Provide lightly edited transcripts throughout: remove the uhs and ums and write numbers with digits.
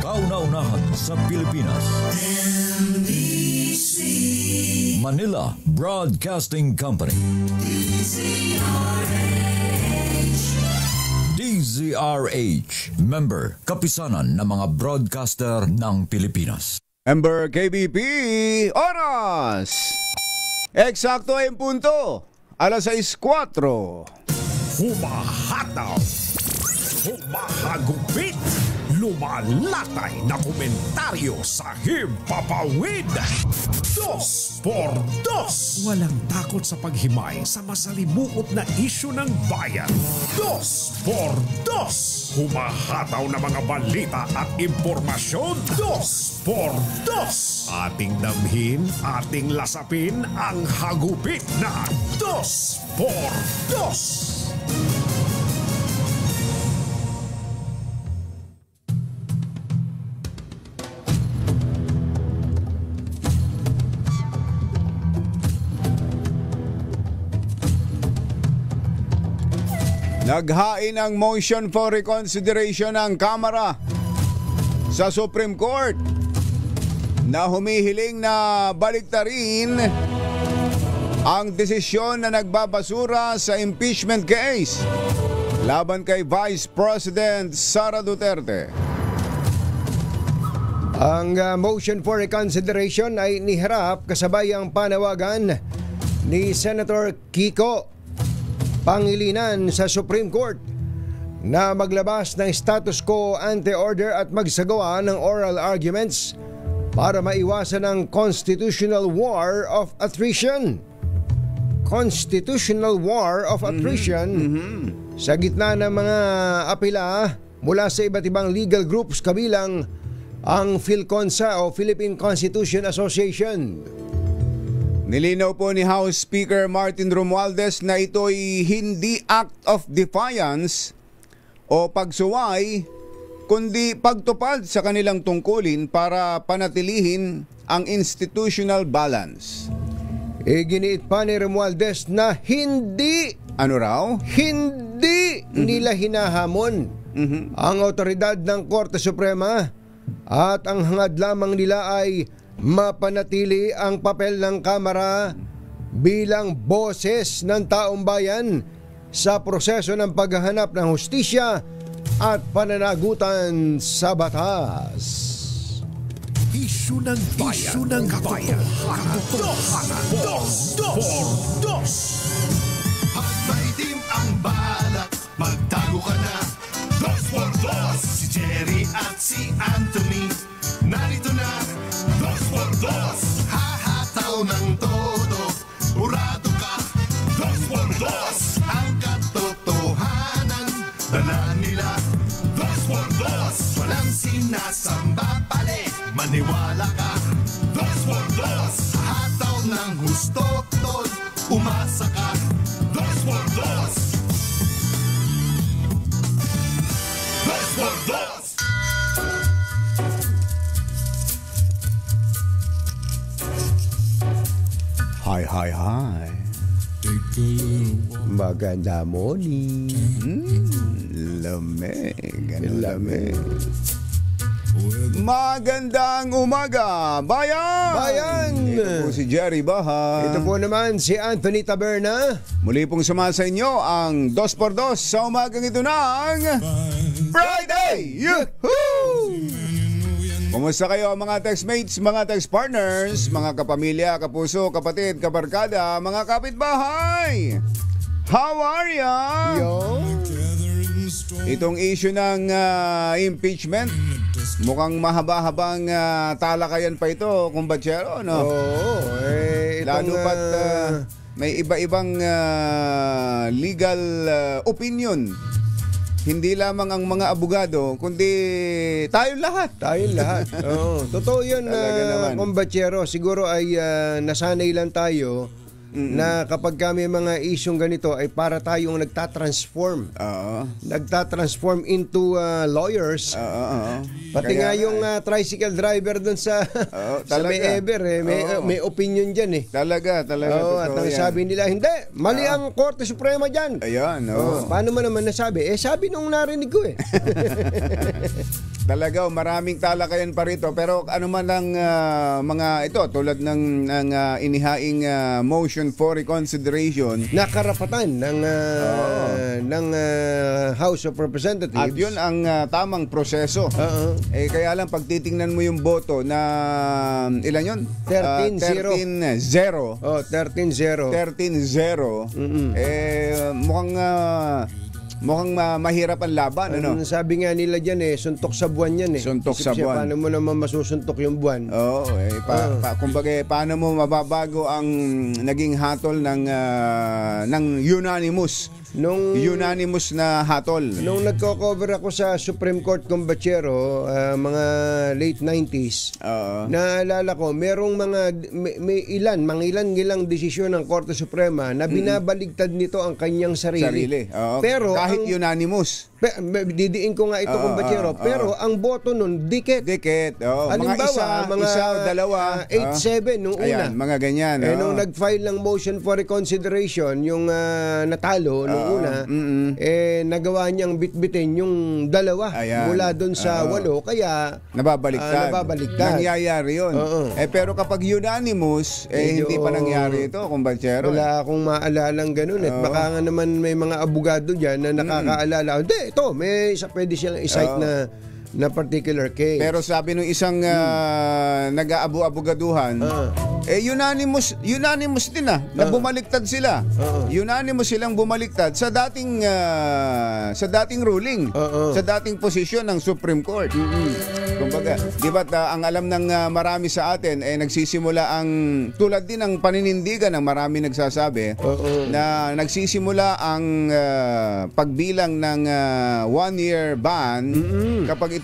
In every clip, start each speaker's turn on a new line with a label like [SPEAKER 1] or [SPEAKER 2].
[SPEAKER 1] Kauna-unahan sa Pilipinas. NBC Manila Broadcasting Company. DZRH, member, kapisanan ng mga broadcaster ng Pilipinas.
[SPEAKER 2] Member KBP, oras! Eksakto ay punto, alas 6:04.
[SPEAKER 3] Humahataw, humahagupit, lumalatay na komentaryo sa himpapawid. 2 por 2. Walang takot sa paghimay sa masalimuot na isyu ng bayan. 2 por 2. Humahataw na mga balita at impormasyon. 2 por 2. Ating damhin, ating lasapin ang hagupit na 2 por 2.
[SPEAKER 2] Naghain ang motion for reconsideration ng Kamara sa Supreme Court na humihiling na baliktarin ang desisyon na nagbabasura sa impeachment case laban kay Vice President Sara Duterte.
[SPEAKER 4] Ang motion for reconsideration ay niharap kasabay ang panawagan ni Senator Kiko Pangilinan sa Supreme Court na maglabas ng status quo ante order at magsagawa ng oral arguments para maiwasan ang constitutional war of attrition. Constitutional war of attrition sa gitna ng mga apela mula sa iba't ibang legal groups kabilang ang PhilConsa o Philippine Constitution Association.
[SPEAKER 2] Nilinaw po ni House Speaker Martin Romualdez na ito'y hindi act of defiance o pagsuway, kundi pagtupad sa kanilang tungkulin para panatilihin ang institutional balance.
[SPEAKER 4] Giniit pa ni Romualdez na hindi nila hinahamon ang otoridad ng Korte Suprema at ang hangad lamang nila ay mapanatili ang papel ng Kamara bilang boses ng taong bayan sa proseso ng paghahanap ng hustisya at pananagutan sa batas.
[SPEAKER 3] Isyu ng bayan. Katotohanan. 2 por 2.
[SPEAKER 5] May team ang balak, magtago ka na. 2 por 2. Si Jerry at si Anthony narito na. 2 por 2. Hahataw ng todo, urado ka. 2 por 2. Ang katotohanan, dala nila. 2 por 2. Walang sinasamba pali, maniwala ka. 2 por 2. Hataw ng gusto, tol, umasa ka. 2 por 2. 2 por 2.
[SPEAKER 2] Hi.
[SPEAKER 4] Maganda morning.
[SPEAKER 2] Lamig. Magandang umaga, bayan! Ito po si Jerry Baha.
[SPEAKER 4] Ito po naman si Anthony Taberna.
[SPEAKER 2] Muli pong sumasa inyo ang 2 por 2 sa umagang ito ng Friday! Yahoo! Kumusta kayo mga textmates, mga text partners, mga kapamilya, kapuso, kapatid, kabarkada, mga kapitbahay? How are ya? Itong issue ng impeachment, mukhang mahaba-habang talakayan pa ito, kumbatsero, no?
[SPEAKER 4] Oo.
[SPEAKER 2] Lalo pat may iba-ibang legal opinion. Hindi lamang ang mga abogado, kundi tayong lahat.
[SPEAKER 4] Oo. Totoo yun,
[SPEAKER 2] Talaga naman.
[SPEAKER 4] kumbatsero. Siguro ay nasanay lang tayo na kapag kami mga isyong ganito ay para tayong nagtatransform. Nagtatransform into lawyers. Pati nga yung tricycle driver dun sa may Ever may opinion dyan eh.
[SPEAKER 2] Talaga.
[SPEAKER 4] At ang sabi nila, hindi, mali ang Korte Suprema dyan.
[SPEAKER 2] Ayan,
[SPEAKER 4] paano mo naman nasabi? Sabi nung narinig ko eh.
[SPEAKER 2] Talaga, maraming talakayan pa rito. Pero ano man ang mga ito, tulad ng inihaing motion for reconsideration.
[SPEAKER 4] Na karapatan ng House of Representatives.
[SPEAKER 2] At yun ang tamang proseso. Kaya lang, pag titingnan mo yung boto na, ilan yun?
[SPEAKER 4] 13-0.
[SPEAKER 2] 13-0.
[SPEAKER 4] 13-0.
[SPEAKER 2] 13-0. Mukhang mahirap ang laban, ano?
[SPEAKER 4] Sabi nga nila dyan suntok sa buwan yan eh.
[SPEAKER 2] Suntok sa buwan.
[SPEAKER 4] Paano mo naman masusuntok yung buwan?
[SPEAKER 2] Kumbaga, paano mo mababago ang naging hatol ng unanimous na hatol.
[SPEAKER 4] Nung nagko-cover ako sa Supreme Court Combachero, mga late 90s, naalala ko, merong may ilang desisyon ng Korte Suprema na binabaligtad nito ang kanyang sarili. Pero
[SPEAKER 2] kahit unanimous.
[SPEAKER 4] Didiin ko nga ito Combachero, pero ang boto nun, dikit.
[SPEAKER 2] Halimbawa, mga isa o dalawa.
[SPEAKER 4] 8-7 nung una.
[SPEAKER 2] Ayan, mga ganyan.
[SPEAKER 4] Nung nag-file ng motion for reconsideration, yung natalo nung una, nagawa niyang bitbitin yung dalawa mula doon sa 8, kaya
[SPEAKER 2] nababaliktad. Nangyayari yun. Pero kapag unanimous, hindi pa nangyari ito, Combachero.
[SPEAKER 4] Wala akong maalalang ganun. At baka nga naman may mga abogado dyan na nakakaalala. Hindi, ito, may pwede silang i-cite na particular case.
[SPEAKER 2] Pero sabi nung isang nag-aabu-abugaduhan, unanimous din na bumaliktad sila. Unanimous silang bumaliktad sa dating ruling, sa dating posisyon ng Supreme Court. Kumbaga, di ba ang alam ng marami sa atin nagsisimula ang tulad din ng paninindigan ng marami nagsasabi na nagsisimula ang pagbilang ng 1-year ban kapag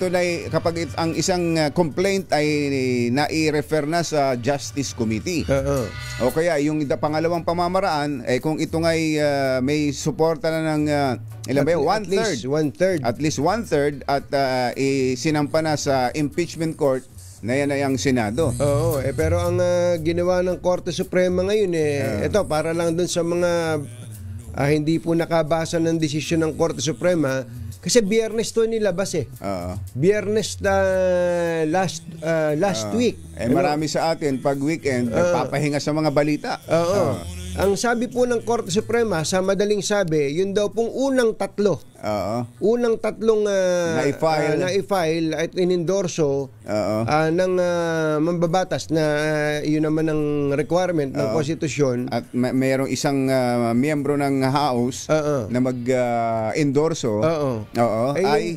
[SPEAKER 2] ang isang complaint ay nai-refer na sa Justice Committee. O kaya yung pangalawang pamamaraan kung ito ay may suporta na ng ilan ba yun? One-third. At least one-third at sinampa na sa impeachment court na yan ay ang Senado.
[SPEAKER 4] Pero ang ginawa ng Korte Suprema ngayon ito para lang dun sa mga hindi po nakabasa ng desisyon ng Korte Suprema. Kasi Biyernes to nilabas Biyernes na last week.
[SPEAKER 2] Marami sa atin pag weekend nagpapahinga sa mga balita.
[SPEAKER 4] Ang sabi po ng Korte Suprema, sa madaling sabi, yun daw pong unang tatlong na-file at inendorso ng mambabatas na yun naman ang requirement ng konstitusyon.
[SPEAKER 2] At mayroong isang miyembro ng House na mag-endorso.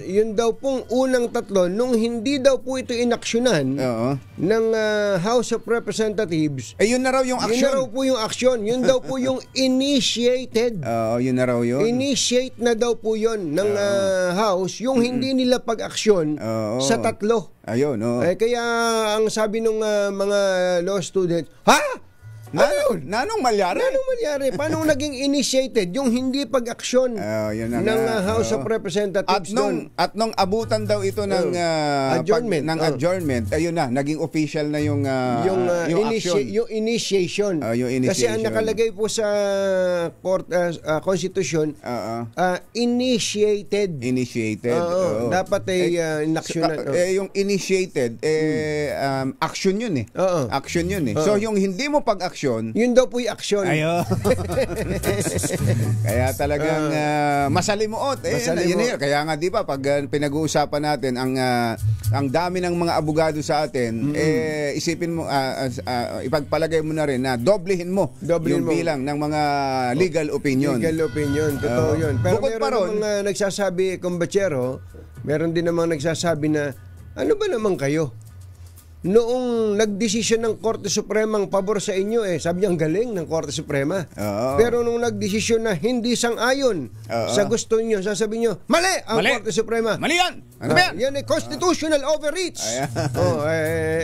[SPEAKER 4] Yun daw pong unang tatlo, nung hindi daw po ito inaksyonan ng House of Representatives.
[SPEAKER 2] Yun na raw yung aksyon.
[SPEAKER 4] Yun na raw po yung aksyon. Yun daw po yung initiated.
[SPEAKER 2] Yun na raw yun.
[SPEAKER 4] Initiate na daw po yun ng House, yung hindi nila pag-aksyon sa tatlo.
[SPEAKER 2] Ayun,
[SPEAKER 4] kaya ang sabi ng mga law students, Nanong malyari? Paano naging initiated yung hindi pag-aksyon ng House of Representatives
[SPEAKER 2] at nung abutan daw ito ng adjournment, ayun na, naging official na yung
[SPEAKER 4] initiation. Kasi ang nakalagay po sa Constitution, initiated. Dapat inaksyonan.
[SPEAKER 2] Yung initiated, action yun Action yun So yung hindi mo pag-aksyon,
[SPEAKER 4] yun daw po yung aksyon.
[SPEAKER 2] Kaya talagang masalimuot. Kaya nga di ba pag pinag-uusapan natin ang dami ng mga abogado sa atin, isipin mo, ipagpalagay mo na rin na doblehin mo yung bilang ng mga legal opinion.
[SPEAKER 4] Totoo yun. Pero
[SPEAKER 2] meron
[SPEAKER 4] mga nagsasabi, Combachero, meron din namang nagsasabi na, ano ba naman kayo? Noong nagdesisyon ng Korte Supremang pabor sa inyo, sabi niya ang galing ng Korte Suprema. Pero nung nagdesisyon na hindi sang-ayon sa gusto niyo, sasabihin niyo, mali ang Korte Suprema.
[SPEAKER 2] Mali yan!
[SPEAKER 4] Yan ay constitutional overreach.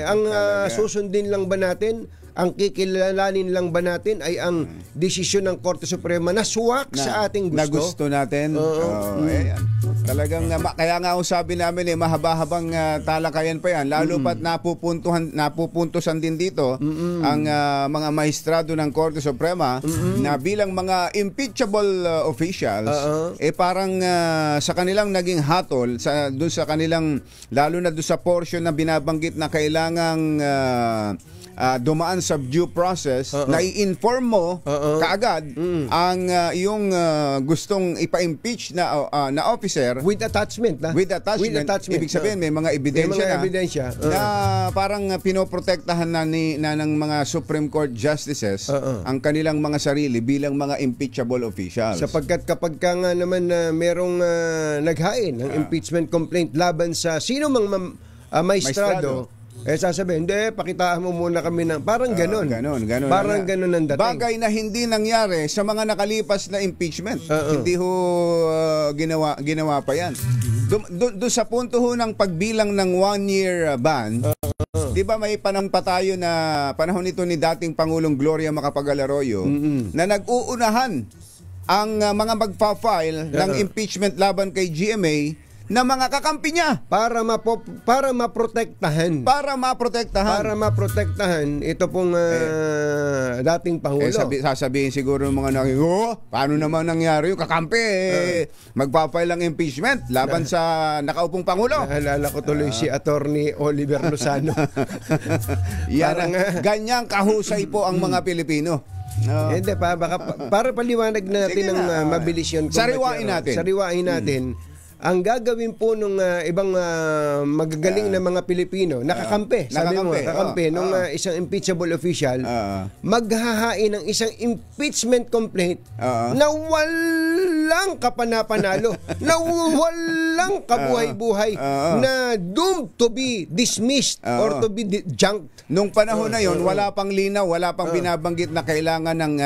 [SPEAKER 4] Ang susundin lang ba natin ang kikilalanin lang ba natin ay ang desisyon ng Korte Suprema na suwak sa ating gusto?
[SPEAKER 2] Na gusto natin. Ayan. Talagang kaya nga sabi namin mahaba-habang talakayan pa yan. Lalo pat napupuntusan din dito ang mga maestrado ng Korte Suprema na bilang mga impeachable officials, parang sa kanilang naging hatol, doon sa kanilang, lalo na doon sa portion na binabanggit na kailangang dumaan sa due process, na i-inform mo kaagad ang iyong gustong ipa-impeach na officer
[SPEAKER 4] with attachment.
[SPEAKER 2] With attachment. Ibig sabihin may mga ebidensya na parang pinoprotektahan na ng mga Supreme Court justices ang kanilang mga sarili bilang mga impeachable officials.
[SPEAKER 4] Sapagkat kapag ka nga naman merong naghain ng impeachment complaint laban sa sino mang maestrado, sasabihin, hindi, pakitaan mo muna kami ng parang ganun. Parang ganun ang dating.
[SPEAKER 2] Bagay na hindi nangyari sa mga nakalipas na impeachment. Hindi ho ginawa pa yan. Doon sa punto ho ng pagbilang ng 1-year ban, di ba may panahon pa tayo na panahon ito ni dating Pangulong Gloria Macapagal Arroyo na nag-uunahan ang mga magpa-file ng impeachment laban kay GMA na mga kakampi niya
[SPEAKER 4] para maprotektahan ito pong dating Pangulo.
[SPEAKER 2] Sasabihin siguro ng mga paano naman nangyari yung kakampi magpa-file ng impeachment laban sa nakaupong Pangulo.
[SPEAKER 4] Naalala ko tuloy si Attorney Oliver Lozano.
[SPEAKER 2] Ganyang kahusay po ang mga Pilipino.
[SPEAKER 4] Hindi pa, para paliwanag natin ng mabilis yun.
[SPEAKER 2] Sariwain
[SPEAKER 4] natin. Ang gagawin po ng ibang magagaling na mga Pilipino, nakakampi nung isang impeachable official, maghahain ng isang impeachment complaint na walang kapanapanalo, na walang kabuhay-buhay, na doomed to be dismissed or to be junked.
[SPEAKER 2] Nung panahon na yon, wala pang linaw, wala pang binabanggit na kailangan ng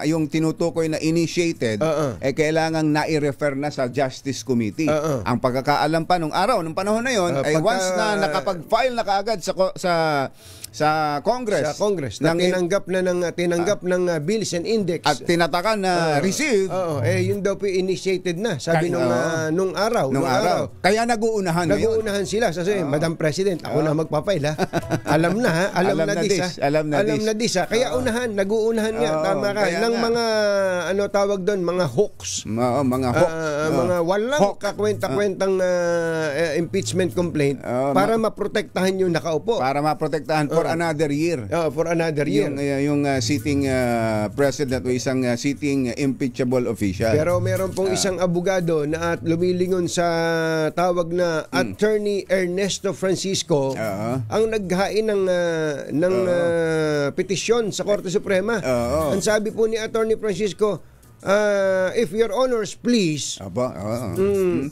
[SPEAKER 2] yung tinutukoy na initiated, kailangan na-i-refer na sa Justice Committee. Ang pagkakaalam pa nung panahon na yon, ay once na nakapag-file na kaagad sa Congress,
[SPEAKER 4] na tinanggap ng bills and index
[SPEAKER 2] at tinatakan na receive,
[SPEAKER 4] yun daw po initiated na, sabi nung araw.
[SPEAKER 2] Kaya nag-uunahan
[SPEAKER 4] sila. Sabi, Madam President, ako na magpa-file, ha. Alam na this. Kaya nag-uunahan nga, tama ka, ng mga tawag doon, mga hooks. Mga walang kakwenta-kwentang impeachment complaint para maprotektahan yung nakaupo.
[SPEAKER 2] Para maprotektahan for another year.
[SPEAKER 4] For another year.
[SPEAKER 2] Yung sitting president o isang sitting impeachable official.
[SPEAKER 4] Pero meron pong isang abogado na lumilingon sa tawag na Attorney Ernesto Francisco ang naghain ng petisyon sa Korte Suprema. Ang sabi po ni Attorney Francisco, if your honors please.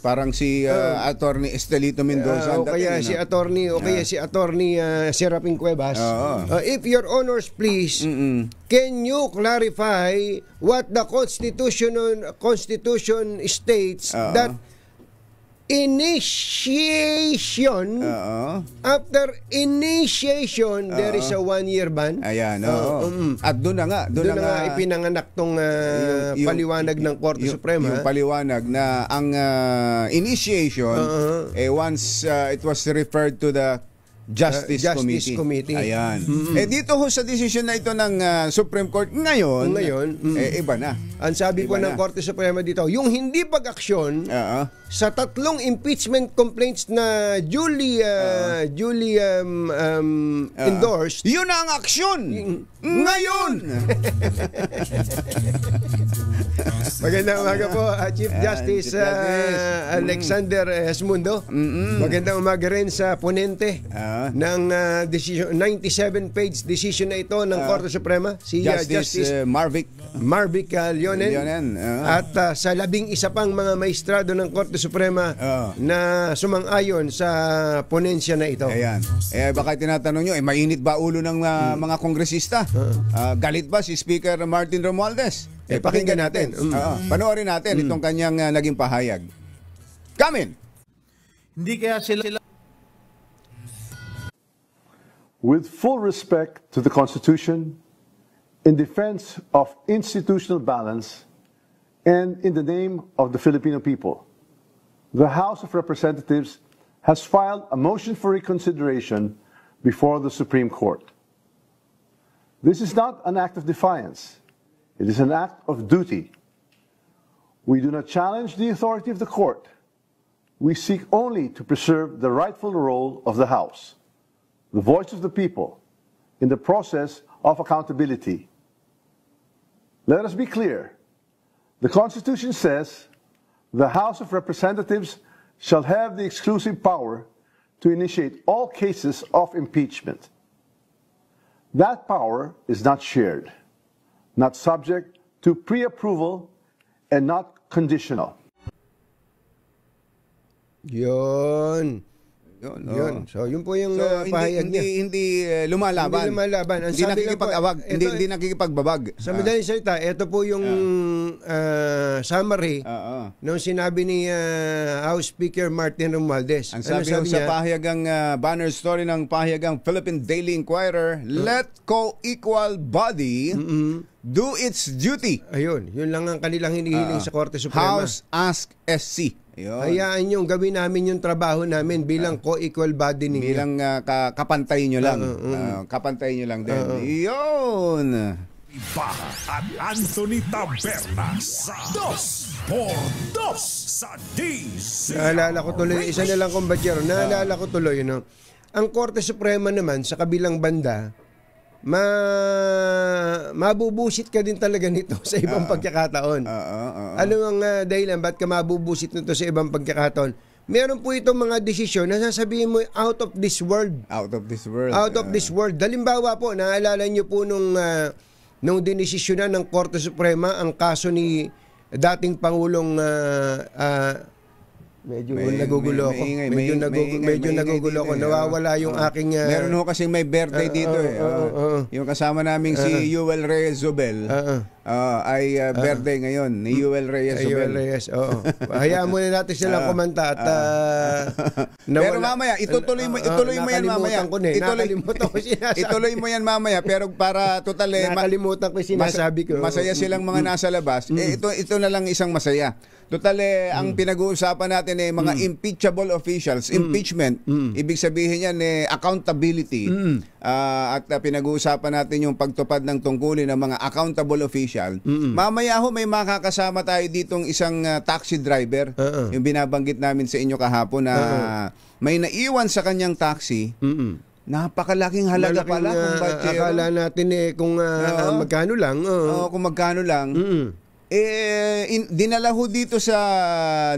[SPEAKER 2] Parang si Attorney Estelito Mendoza
[SPEAKER 4] o kaya si Attorney Serapin Cuevas. If your honors please, can you clarify what the Constitution states that initiation, after initiation, there is a 1-year ban.
[SPEAKER 2] Ayan, at doon na nga
[SPEAKER 4] ipinanganak tong paliwanag ng Korte Suprema.
[SPEAKER 2] Yung paliwanag na ang initiation, once it was referred to the Justice Committee. Ayan. Dito ho sa desisyon na ito ng Supreme Court ngayon, iba na.
[SPEAKER 4] Ang sabi po ng Korte Suprema dito, yung hindi pag-aksyon sa 3 impeachment complaints na duly endorsed,
[SPEAKER 2] yun ang aksyon ngayon.
[SPEAKER 4] Magandang umaga po, Chief Justice Alexander Esmundo. Magandang umaga rin sa ponente ng decision, 97-page decision na ito ng Korte Suprema, si Justice Marvic Leonen. At sa 11 pang mga maestrado ng Korte Suprema na sumang-ayon sa ponensya na ito.
[SPEAKER 2] Ayan. Baka tinatanong nyo, mainit ba ulo ng mga kongresista? Galit ba si Speaker Martin Romualdez?
[SPEAKER 4] Pakinggan natin.
[SPEAKER 2] Panoorin natin itong kanyang naging pahayag. Come in.
[SPEAKER 6] Hindi kaya sila with full respect to the Constitution, in defense of institutional balance, and in the name of the Filipino people, the House of Representatives has filed a motion for reconsideration before the Supreme Court. This is not an act of defiance. It is an act of duty. We do not challenge the authority of the court. We seek only to preserve the rightful role of the House, the voice of the people, in the process of accountability. Let us be clear. The Constitution says the House of Representatives shall have the exclusive power to initiate all cases of impeachment. That power is not shared, not subject to pre-approval, and not conditional.
[SPEAKER 4] Yun. Yun. So, yun po yung pahayag niya.
[SPEAKER 2] Hindi lumalaban.
[SPEAKER 4] Hindi lumalaban. Ang
[SPEAKER 2] Hindi
[SPEAKER 4] sabi
[SPEAKER 2] nakikipagbabag. Hindi nakikipagbabag.
[SPEAKER 4] Sa madaling salita, ito po yung summary nung sinabi ni House Speaker Martin Romualdez.
[SPEAKER 2] Ang sabi sa pahayagang banner story ng pahayagang Philippine Daily Inquirer, let co-equal body do its duty.
[SPEAKER 4] Ayun, yun lang ang kanilang hinihiling sa Korte Suprema.
[SPEAKER 2] House ask SC. Ayun.
[SPEAKER 4] Hayaan yung gawin namin yung trabaho namin bilang co-equal body ninyo.
[SPEAKER 2] Bilang kapantay nyo lang. Kapantay nyo lang din. Yun.
[SPEAKER 3] Ibaha at Anthony Taberna sa 2x2 sa DZ.
[SPEAKER 4] Naalala ko tuloy, isa na lang kumbadjero, naalala ko tuloy, ang Korte Suprema naman sa kabilang banda, mabubusit ka din talaga nito sa ibang pagkakataon. Ano ang dahilan ba't ka mabubusit nito sa ibang pagkakataon? Meron po itong mga desisyon na sasabihin mo out of this world.
[SPEAKER 2] Out of this world.
[SPEAKER 4] Out of this world. Halimbawa po, naalala niyo po nung dinesisyonan ng Korte Suprema ang kaso ni dating Pangulong medyo nagugulo ako. Medyo nagugulo ako. Nawawala yung aking...
[SPEAKER 2] Meron ho kasing may birthday dito yung kasama naming si Yuel Reyes Zobel ay birthday ngayon ni Yuel Reyes Zobel.
[SPEAKER 4] Yuel Reyes, oo. Hayaan muna natin silang kumanta at...
[SPEAKER 2] pero mamaya, ituloy mo yan mamaya.
[SPEAKER 4] Nakalimutan ko sinasabi.
[SPEAKER 2] Ituloy mo yan mamaya, pero para total
[SPEAKER 4] nakalimutan ko sinasabi ko.
[SPEAKER 2] Masaya silang mga nasa labas. Ito na lang isang masaya. Total ang pinag-uusapan natin mga impeachable officials, impeachment. Ibig sabihin yan accountability. At pinag-uusapan natin yung pagtupad ng tungkulin ng mga accountable official. Mamaya ho may makakasama tayo ditong isang taxi driver. Yung binabanggit namin sa inyo kahapon na may naiwan sa kanyang taxi. Napakalaking halaga pala.
[SPEAKER 4] Akala natin kung magkano lang.
[SPEAKER 2] Kung magkano lang. Dinala ho dito sa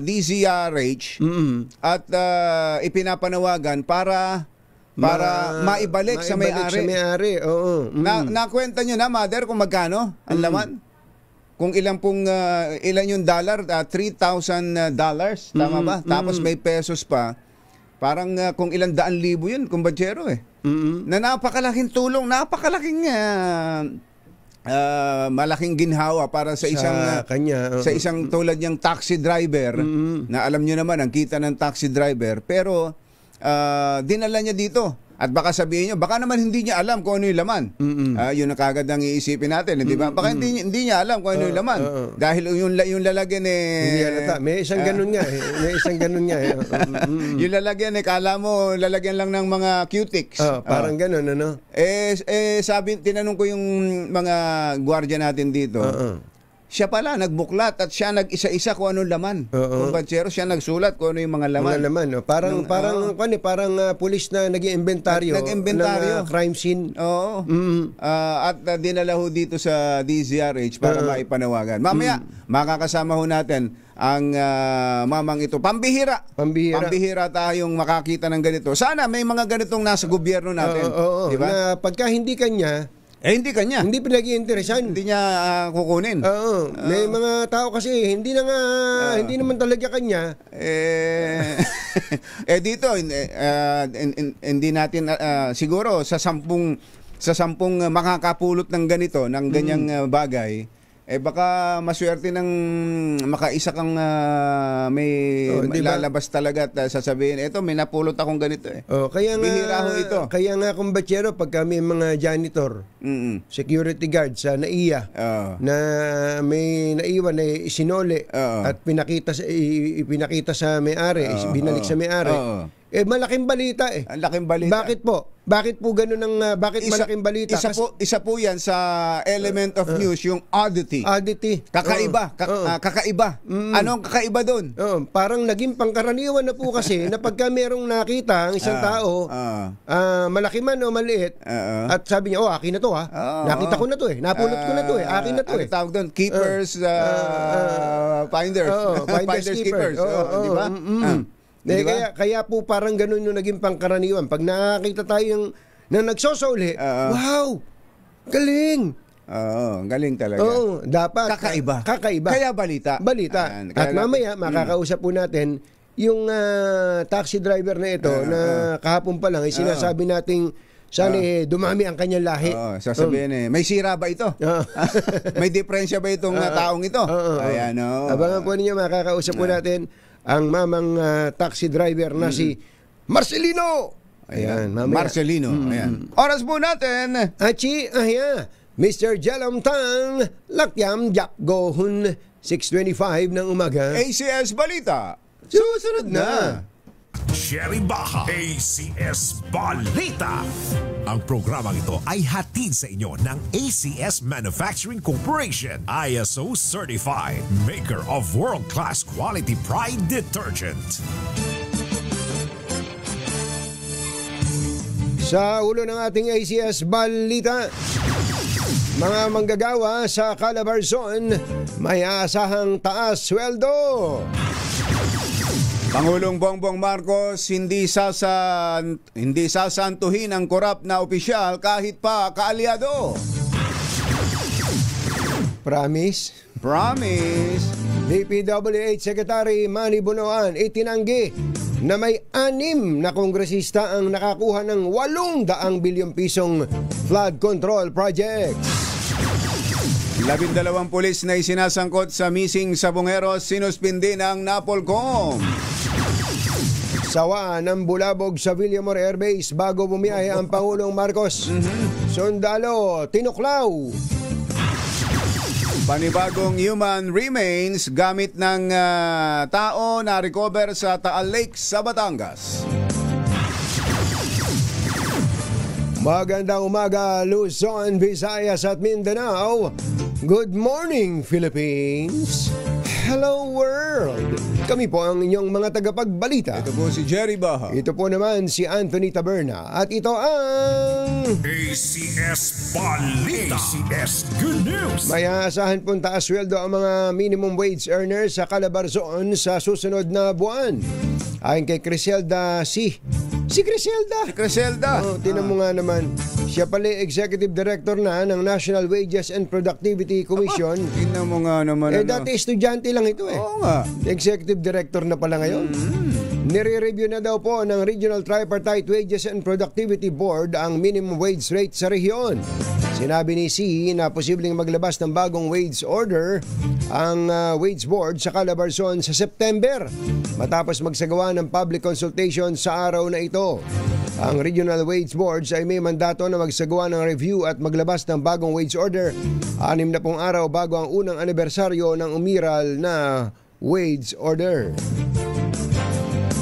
[SPEAKER 2] DZRH at ipinapanawagan para maibalik sa may-ari.
[SPEAKER 4] Oo.
[SPEAKER 2] Nakwenta nyo na, Mother, kung magkano ang laman? Kung ilan yung dollar, $3,000, tama ba? Tapos may pesos pa. Parang kung ilang daan libo yun, kumbadyero na napakalaking tulong, napakalaking malaking ginhawa para sa isang sa isang tulad niyang taxi driver na alam niyo naman ang kita ng taxi driver, pero dinala niya dito. At baka sabihin niyo, baka naman hindi niya alam kung ano yung laman. Yun ang kagad ang iisipin natin, di ba? Baka hindi niya alam kung ano yung laman. Dahil yung lalagyan
[SPEAKER 4] hindi halata. May isang ganun nga
[SPEAKER 2] yung lalagyan kala mo lalagyan lang ng mga cutics.
[SPEAKER 4] Parang ganun, ano?
[SPEAKER 2] Tinanong ko yung mga gwardiya natin dito. Siya pala nagbuklat at siya nag-isa-isa kung anong laman. Kumbatsero, siya nagsulat kung ano yung mga laman.
[SPEAKER 4] Mga laman, parang pulis na nag-iimbentaryo ng crime scene.
[SPEAKER 2] Oo. At dinala ho dito sa DZRH para maipanawagan. Mamaya, makakasama ho natin ang mamang ito. Pambihira tayong makakita ng ganito. Sana may mga ganitong nasa gobyerno natin. Diba?
[SPEAKER 4] Na pagka hindi kanya,
[SPEAKER 2] hindi kanya.
[SPEAKER 4] Hindi pinag-iinteresan.
[SPEAKER 2] Hindi niya kukunin.
[SPEAKER 4] May mga tao kasi hindi naman talaga kanya.
[SPEAKER 2] Dito hindi natin siguro sa sampung makakapulot ng ganito, ng ganyang bagay, baka maswerte ng makaisa kang may
[SPEAKER 4] diba?
[SPEAKER 2] lalabas talaga at sasabihin, eto may napulot akong ganito eh.
[SPEAKER 4] Kaya nga,
[SPEAKER 2] Bihira ho ito.
[SPEAKER 4] Kaya nga kumbatsero, pagka may mga janitor, security guard sa NAIA, na may naiwan na isinole at ipinakita sa may-ari, binalik sa may-ari, malaking balita eh.
[SPEAKER 2] Ang laking balita.
[SPEAKER 4] Bakit po? Bakit po ganun ang malaking balita?
[SPEAKER 2] Isa po yan sa element of news, yung oddity. Kakaiba. Kakaiba. Anong kakaiba doon?
[SPEAKER 4] Parang naging pangkaraniwan na po kasi na pagka merong nakita ang isang tao, malaki man o maliit, at sabi niya, akin na to ha. Nakita ko na to eh. Napulot ko na to eh. Akin na to eh.
[SPEAKER 2] Ang tawag doon, keepers, finders.
[SPEAKER 4] Finders, keepers.
[SPEAKER 2] Di ba?
[SPEAKER 4] Diba? Kaya po parang ganun yung naging pangkaraniwan. Pag nakakita tayo na nagsosoli, wow! Galing!
[SPEAKER 2] Galing talaga.
[SPEAKER 4] Dapat.
[SPEAKER 2] Kakaiba. Kaya balita.
[SPEAKER 4] At mamaya, makakausap po natin yung taxi driver na ito na kahapon pa lang, sinasabi nating sana dumami ang kanyang lahi.
[SPEAKER 2] Sasabihin may sira ba ito? May diferensya ba itong taong ito? Ayan,
[SPEAKER 4] Abangan po ninyo, makakausap po natin ang mamang taxi driver na si Marcelino.
[SPEAKER 2] Ayan, Marcelino. Ayan. Oras po natin.
[SPEAKER 4] Mr. Jalom Tang, Lakyam Jak Gohun, 6:25 ng umaga.
[SPEAKER 2] ACS Balita. Susunod na.
[SPEAKER 3] Sherry Baja, ACS Balita. Ang programang ito ay hatid sa inyo ng ACS Manufacturing Corporation, ISO Certified, maker of world-class quality Pride detergent.
[SPEAKER 4] Sa ulo ng ating ACS Balita, mga manggagawa sa Calabarzon may aasahang taas sweldo.
[SPEAKER 2] Pangulong Bongbong Marcos hindi sasantuhin ang korap na opisyal kahit pa kaalyado.
[SPEAKER 4] Promise. DPWH Secretary Manny Bonoan itinanggi na may 6 na kongresista ang nakakuha ng 800 bilyong pisong flood control projects.
[SPEAKER 2] 12 pulis na isinasangkot sa missing sabongeros sinuspindi ng NAPOLCOM.
[SPEAKER 4] Sawa ng bulabog sa Villamor Air Base bago bumiyahe ang Pangulong Marcos. Sundalo, tinuklaw.
[SPEAKER 2] Panibagong human remains gamit ng tao na recover sa Taal Lake sa Batangas.
[SPEAKER 4] Magandang umaga, Luzon, Visayas at Mindanao. Good morning, Philippines. Hello, world. Kami po ang inyong mga tagapagbalita.
[SPEAKER 2] Ito po si Jerry Baja.
[SPEAKER 4] Ito po naman si Anthony Taberna. At ito ang
[SPEAKER 3] ACS Balita. ACS Good News.
[SPEAKER 4] May aasahan pong taas sweldo ang mga minimum wage earners sa Calabarzon sa susunod na buwan. Ayon kay Criselda Si Criselda. Tinan mo nga naman. Siya pala Executive Director na ng National Wages and Productivity Commission.
[SPEAKER 2] Tinan mo nga naman.
[SPEAKER 4] Dati estudyante lang ito eh.
[SPEAKER 2] Oo nga.
[SPEAKER 4] Executive Director na pala ngayon. Nire-review na daw po ng Regional Tripartite Wages and Productivity Board ang minimum wage rate sa rehiyon. Sinabi ni Si na posibleng maglabas ng bagong wage order ang wage board sa Calabarzon sa September matapos magsagawa ng public consultation sa araw na ito. Ang Regional Wage Boards ay may mandato na magsagawa ng review at maglabas ng bagong wage order 6 na pong araw bago ang unang anibersaryo ng umiral na wage order.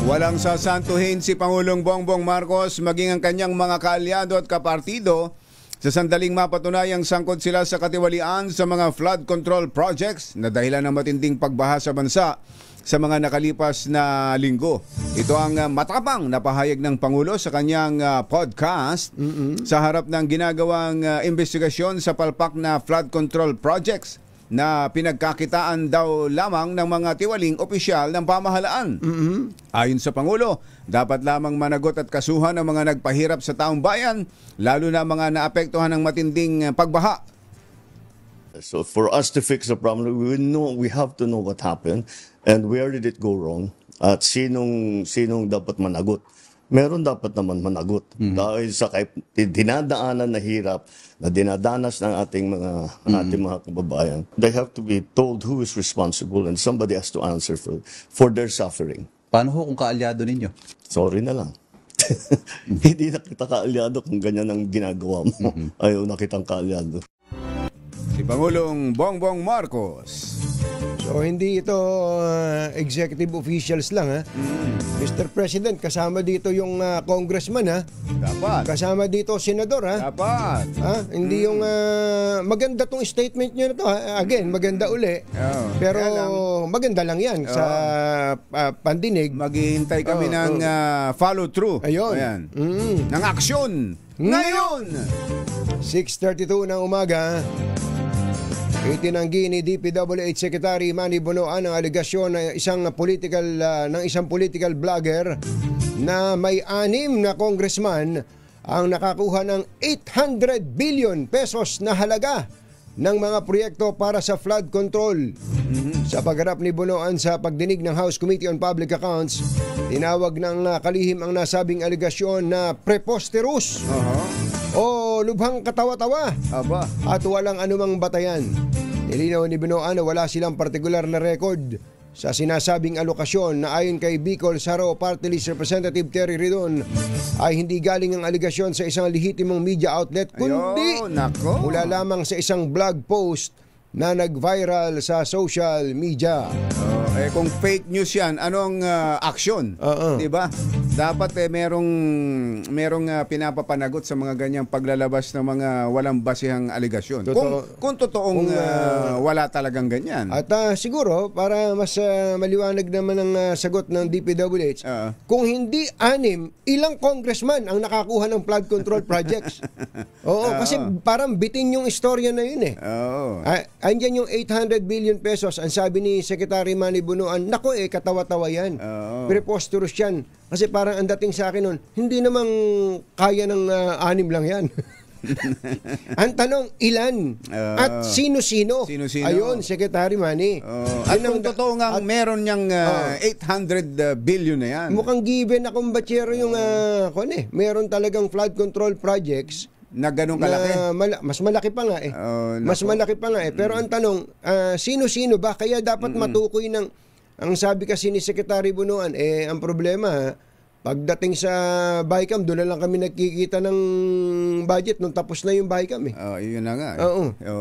[SPEAKER 2] Walang sasantuhin si Pangulong Bongbong Marcos maging ang kanyang mga kaalyado at kapartido sa sandaling mapatunayang sangkot sila sa katiwalian sa mga flood control projects na dahilan ng matinding pagbaha sa bansa sa mga nakalipas na linggo. Ito ang matapang na pahayag ng Pangulo sa kanyang podcast sa harap ng ginagawang investigasyon sa palpak na flood control projects na pinagkakitaan daw lamang ng mga tiwaling opisyal ng pamahalaan. Ayon sa Pangulo, dapat lamang managot at kasuhan ang mga nagpahirap sa taong bayan, lalo na mga naapektuhan ng matinding pagbaha.
[SPEAKER 7] So for us to fix the problem, we have to know what happened and where did it go wrong at sinong dapat managot meron dapat naman managot. Dahil sa dinadaanan na hirap na dinadanas ng ating mga kababayan, they have to be told who is responsible and somebody has to answer for their suffering.
[SPEAKER 8] Paano ho kung kaalyado ninyo?
[SPEAKER 7] Sorry na lang. Hindi na kita kaalyado kung ganyan ang ginagawa mo. Ayaw na kitang kaalyado.
[SPEAKER 2] Si Pangulong Bongbong Marcos.
[SPEAKER 4] So hindi ito executive officials lang ha. Mr. President, kasama dito yung congressman ha.
[SPEAKER 2] Dapat.
[SPEAKER 4] Kasama dito senador ha.
[SPEAKER 2] Dapat.
[SPEAKER 4] Ha? Hindi yung maganda tong statement nyo na to ha. Again, maganda uli.
[SPEAKER 2] Oh,
[SPEAKER 4] Pero
[SPEAKER 2] kaya lang,
[SPEAKER 4] maganda lang yan sa pandinig.
[SPEAKER 2] maghihintay kami ng follow through.
[SPEAKER 4] Ayun.
[SPEAKER 2] Ayan. Ng aksyon. Ngayon.
[SPEAKER 4] 6:32 ng umaga. Itinanggi ni DPWH Secretary Manny Bonoan ang aligasyon ng isang political vlogger na may 6 na congressman ang nakakuha ng 800 billion pesos na halaga ng mga proyekto para sa flood control. Sa pagharap ni Bonoan sa pagdinig ng House Committee on Public Accounts, tinawag ng kalihim ang nasabing aligasyon na preposterous o lubhang katawa-tawa
[SPEAKER 2] Aba.
[SPEAKER 4] at walang anumang batayan. Nilinaw ni Bonoan na wala silang partikular na record sa sinasabing alokasyon na ayon kay Bicol Saro Party List Representative Terry Ridon ay hindi galing ang aligasyon sa isang lehitimong media outlet kundi
[SPEAKER 2] Ayun, nako.
[SPEAKER 4] mula lamang sa isang blog post na nag-viral sa social media.
[SPEAKER 2] Kung fake news yan, anong aksyon? Diba? Dapat merong pinapapanagot sa mga ganyang paglalabas ng mga walang basihang aligasyon. Kung totoong wala talagang ganyan.
[SPEAKER 4] At siguro, para mas maliwanag naman ang sagot ng DPWH, kung hindi 6, ilang congressman ang nakakuha ng flood control projects? Kasi parang bitin yung istorya na yun eh. Andyan yung 800 billion pesos, ang sabi ni Secretary Manny Bonoan, nako katawa-tawa yan. Preposterous yan. Kasi parang ang dating sa akin nun, hindi namang kaya ng 6 lang yan. Ang tanong, ilan? At sino-sino?
[SPEAKER 2] Sino-sino?
[SPEAKER 4] Ayun, Secretary Manny.
[SPEAKER 2] At kung totoo nga meron niyang 800 billion na yan.
[SPEAKER 4] Mukhang given na kumbatsero yung meron talagang flood control projects
[SPEAKER 2] na ganun kalaki.
[SPEAKER 4] Mas malaki pa nga eh. Mas malaki pa nga eh. Pero ang tanong, sino-sino ba? Kaya dapat matukoy ng, ang sabi kasi ni Secretary Bonoan, ang problema, pagdating sa BICAM, doon na lang kami nakikita ng budget nung tapos na yung BICAM eh.
[SPEAKER 2] Yun na nga.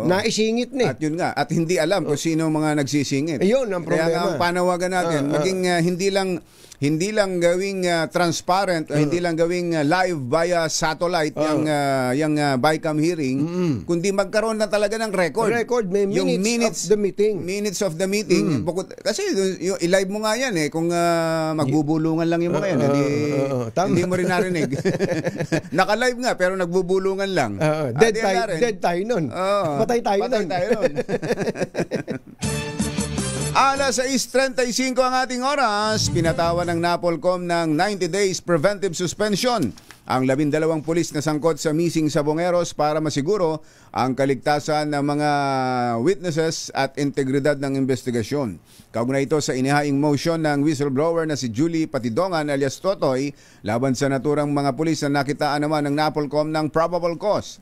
[SPEAKER 4] Naisingit na eh.
[SPEAKER 2] At yun nga, at hindi alam kung sino mga nagsisingit.
[SPEAKER 4] Ayun ang problema.
[SPEAKER 2] Kaya nga ang panawagan natin, maging hindi lang gawing transparent, hindi lang gawing live via satellite yung BICAM hearing, kundi magkaroon na talaga ng record.
[SPEAKER 4] May minutes of the meeting.
[SPEAKER 2] Minutes of the meeting. Kasi i-live mo nga yan kung magbubulungan lang yung mga yan. Hindi mo rin narinig. Naka-live nga pero nagbubulungan lang.
[SPEAKER 4] Dead tayo nun. Patay tayo nun.
[SPEAKER 2] Alas 6:35 ang ating oras, pinatawan ng NAPOLCOM ng 90 days preventive suspension ang 12 pulis na sangkot sa missing sa Bongeros para masiguro ang kaligtasan ng mga witnesses at integridad ng investigasyon. Kaugnay ito sa inihaing motion ng whistleblower na si Julie Patidongan alias Totoy laban sa naturang mga pulis na nakitaan naman ng NAPOLCOM ng probable cause.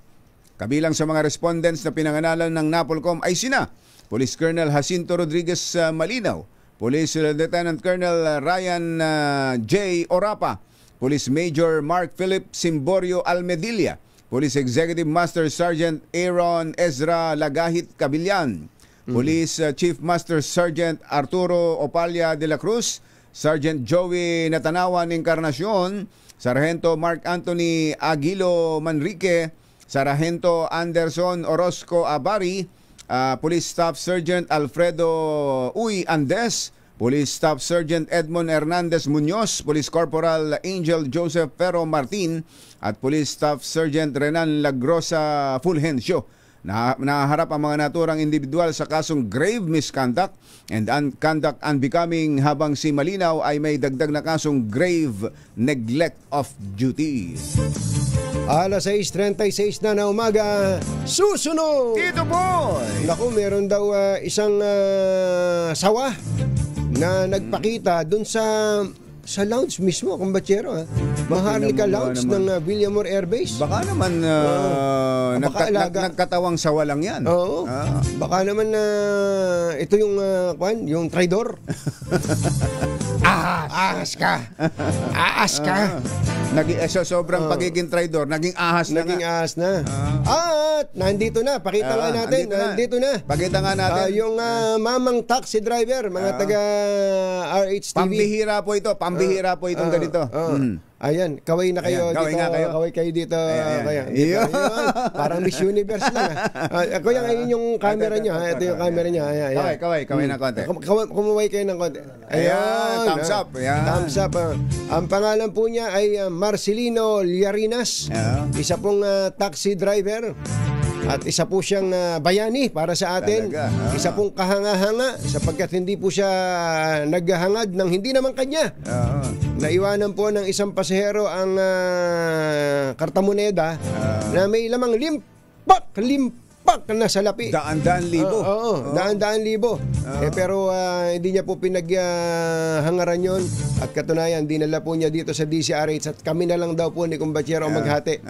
[SPEAKER 2] Kabilang sa mga respondents na pinanganalan ng NAPOLCOM ay sina Police Colonel Jacinto Rodriguez Malinaw, Police Lieutenant Colonel Ryan J. Orapa, Police Major Mark Philip Simborio Almedilla, Police Executive Master Sergeant Aaron Ezra Lagahit Cabillan, Police Chief Master Sergeant Arturo Opalia de la Cruz, Sergeant Joey Natanawan Encarnacion, Sargento Mark Anthony Aguilo Manrique, Sargento Anderson Orozco Abari, Police Staff Sergeant Alfredo Uy Andes, Police Staff Sergeant Edmond Hernandez Muñoz, Police Corporal Angel Joseph Pero Martin, at Police Staff Sergeant Renan Lagrosa Fulgencio. Naharap ang mga naturang individual sa kasong grave misconduct and conduct unbecoming, habang si Malinaw ay may dagdag na kasong grave neglect of duty.
[SPEAKER 4] Alas 6:36 na umaga, susunod!
[SPEAKER 2] Tito Boy!
[SPEAKER 4] Naku, meron daw isang sawa na nagpakita dun sa Sa lounge mismo, kumbatsero. Maharlika
[SPEAKER 2] Tingnan mo
[SPEAKER 4] Lounge
[SPEAKER 2] naman.
[SPEAKER 4] ng Villamor Air Base.
[SPEAKER 2] Baka naman
[SPEAKER 4] Baka alaga.
[SPEAKER 2] nagkatawang sa walang yan.
[SPEAKER 4] Oo. Baka naman ito yung yung traidor. Ahas ka. Aas ka.
[SPEAKER 2] Sobrang pagiging traidor, naging ahas na
[SPEAKER 4] Naging
[SPEAKER 2] nga.
[SPEAKER 4] ahas na. At nandito na. Pakita nga natin. Nandito na.
[SPEAKER 2] Pakita nga natin.
[SPEAKER 4] Yung mamang taxi driver, mga taga RH TV.
[SPEAKER 2] Pambihira po itong ganito.
[SPEAKER 4] Ayan, kaway na kayo
[SPEAKER 2] Ayan, kaway
[SPEAKER 4] dito.
[SPEAKER 2] nga kayo.
[SPEAKER 4] Kaway kayo dito.
[SPEAKER 2] Ayan.
[SPEAKER 4] Kaya,
[SPEAKER 2] Iyo.
[SPEAKER 4] parang Miss Universe lang. Kuya, ngayon yung camera nyo. Ito yung camera nyo. Ayan.
[SPEAKER 2] Kaway na konti.
[SPEAKER 4] Kumuway kayo ng konti.
[SPEAKER 2] Ayan, thumbs up. Ayan.
[SPEAKER 4] Thumbs up. Ang pangalan po niya ay Marcelino Liarinas.
[SPEAKER 2] Ayan.
[SPEAKER 4] Isa pong taxi driver. At isa po siyang bayani para sa atin.
[SPEAKER 2] Talaga,
[SPEAKER 4] Isa pong kahanga-hanga sapagkat hindi po siya naghahangad ng hindi naman kanya. Naiwanan po ng isang pasahero ang kartamoneda na may lamang limpak na salapi.
[SPEAKER 2] Daan-daan libo.
[SPEAKER 4] Oo, daan-daan libo. Pero hindi niya po pinaghangaran yon at katunayan, dinala po niya dito sa DCRH at kami na lang daw po ni Kumbatsero ang maghati.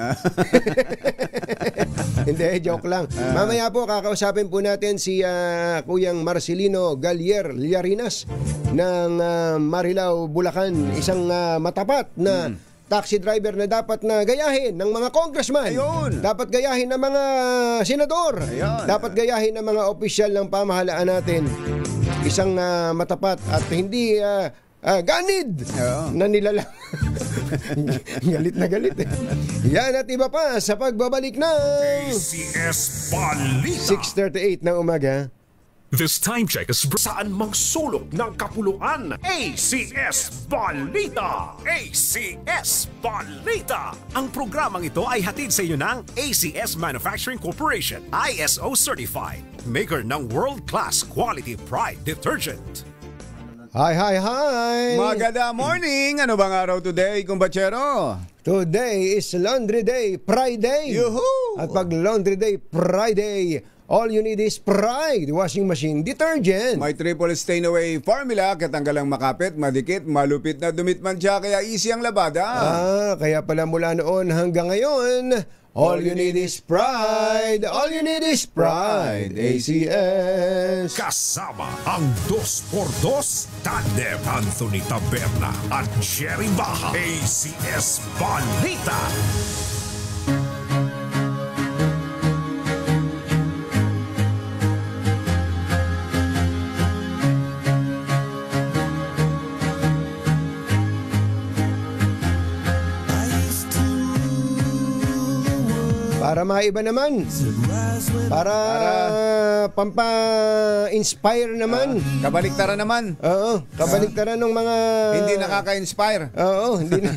[SPEAKER 4] Hindi, joke lang. Mamaya po, kakausapin po natin si Kuyang Marcelino Gallier Liarinas ng Marilao, Bulacan. Isang matapat na taxi driver na dapat na gayahin ng mga congressman.
[SPEAKER 2] Ayun.
[SPEAKER 4] Dapat gayahin ng mga senador.
[SPEAKER 2] Ayun.
[SPEAKER 4] Dapat gayahin ng mga opisyal ng pamahalaan natin. Isang matapat at hindi ganid na nilalang. Galit na galit eh. Yan at iba pa sa pagbabalik ng
[SPEAKER 3] ACS Balita.
[SPEAKER 4] 6:38 ng umaga.
[SPEAKER 3] This time check is saan mang sulok ng kapuluan. ACS Balita! ACS Balita! Ang programang ito ay hatid sa inyo ng ACS Manufacturing Corporation, ISO Certified, maker ng world-class quality Pride detergent.
[SPEAKER 4] Hi!
[SPEAKER 2] Maganda morning! Ano bang araw today, Kumbatsero?
[SPEAKER 4] Today is Laundry Day, Pride Day.
[SPEAKER 2] Yuhu!
[SPEAKER 4] At pag Laundry Day, Friday, all you need is Pride washing machine detergent.
[SPEAKER 2] May triple stain away formula, katanggalang makapit, madikit, malupit na dumitmantya, kaya easy ang labada.
[SPEAKER 4] Kaya pala mula noon hanggang ngayon, all you need is Pride. All you need is Pride. ACS.
[SPEAKER 3] Kasama ang 2x2 Tandem Anthony Taberna at Jerry Baha. ACS Balita.
[SPEAKER 4] Para maiba naman. Para pampa-inspire naman.
[SPEAKER 2] Kabaliktaran naman.
[SPEAKER 4] Oo, kabaliktaran ng mga
[SPEAKER 2] Hindi nakaka-inspire.
[SPEAKER 4] Oo, hindi na.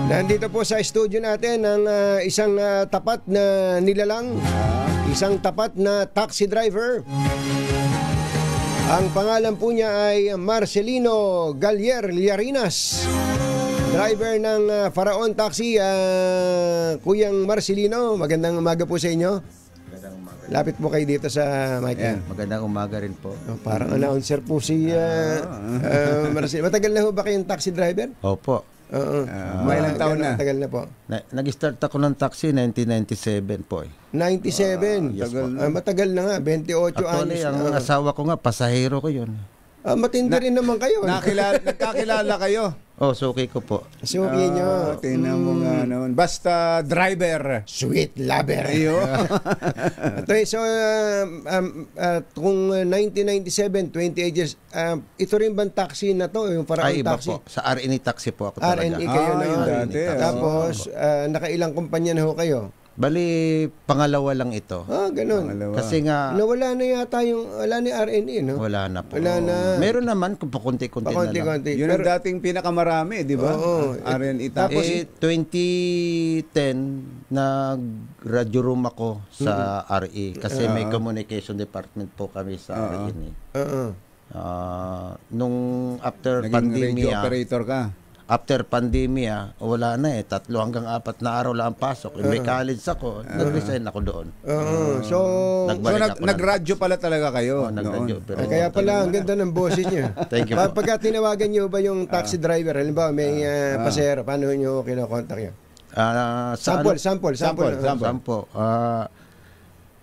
[SPEAKER 4] Nandito po sa studio natin ang isang tapat na nilalang, isang tapat na taxi driver. Ang pangalan po niya ay Marcelino Gallier Liarinas. Driver ng Faraon Taxi, Kuyang Marcelino, magandang umaga po sa inyo.
[SPEAKER 8] Magandang umaga.
[SPEAKER 4] Lapit po kayo dito sa mic.
[SPEAKER 8] Magandang umaga rin po.
[SPEAKER 4] Parang announcer po si Marcelino. Matagal na ho ba kayong taxi driver?
[SPEAKER 8] Opo.
[SPEAKER 4] Oo.
[SPEAKER 2] May ilang taon na?
[SPEAKER 4] Matagal na po.
[SPEAKER 8] Nag-start ako ng taxi 1997 po eh.
[SPEAKER 4] 97.
[SPEAKER 8] Yes po.
[SPEAKER 4] Matagal na nga, 28
[SPEAKER 8] Actually,
[SPEAKER 4] anos.
[SPEAKER 8] ang asawa ko nga, pasahero ko yun.
[SPEAKER 4] Matindi rin naman kayo.
[SPEAKER 2] Nagkakilala kayo.
[SPEAKER 8] Oh, suki ko po.
[SPEAKER 4] Suki nyo.
[SPEAKER 2] Tingnan mo nga noon. Basta driver.
[SPEAKER 4] Sweet lover.
[SPEAKER 2] Iyo.
[SPEAKER 4] So, kung 1997, 28 years, ito rin bang taxi na to? Yung Faraon
[SPEAKER 8] Ay, iba
[SPEAKER 4] Taxi?
[SPEAKER 8] po. Sa RNE Taxi po ako talaga.
[SPEAKER 4] RNE kayo na.
[SPEAKER 2] yung dati.
[SPEAKER 4] Tapos, nakailang kumpanya na ho kayo?
[SPEAKER 8] Bali, pangalawa lang ito.
[SPEAKER 4] Ganun.
[SPEAKER 8] Kasi nga,
[SPEAKER 4] Nawala na yata wala ni RNE, no?
[SPEAKER 8] wala na po.
[SPEAKER 4] Wala na.
[SPEAKER 8] Meron naman kung pakunti-kunti na lang.
[SPEAKER 4] Pakonti-konti.
[SPEAKER 2] Yun ang dating pinakamarami, di ba?
[SPEAKER 4] Oo.
[SPEAKER 2] RNE Tapos,
[SPEAKER 8] 2010, nag-radio room ako sa RE. Kasi may communication department po kami sa RNE.
[SPEAKER 4] Oo.
[SPEAKER 8] Nung after
[SPEAKER 2] naging radio
[SPEAKER 8] pandemya,
[SPEAKER 2] operator ka.
[SPEAKER 8] after pandemya, wala na 3 hanggang 4 na araw lang ang pasok. May college ako, nag-resign ako doon.
[SPEAKER 2] So
[SPEAKER 8] Nagbalik ako ng
[SPEAKER 2] nagradyo pala talaga kayo.
[SPEAKER 8] nagradyo. Pero
[SPEAKER 4] Kaya pala, ang ganda ng boses niyo.
[SPEAKER 8] Thank you po.
[SPEAKER 4] Pagka tinawagan niyo ba yung taxi driver, halimbawa may pasahero, paano niyo kinokontak yun? Sample.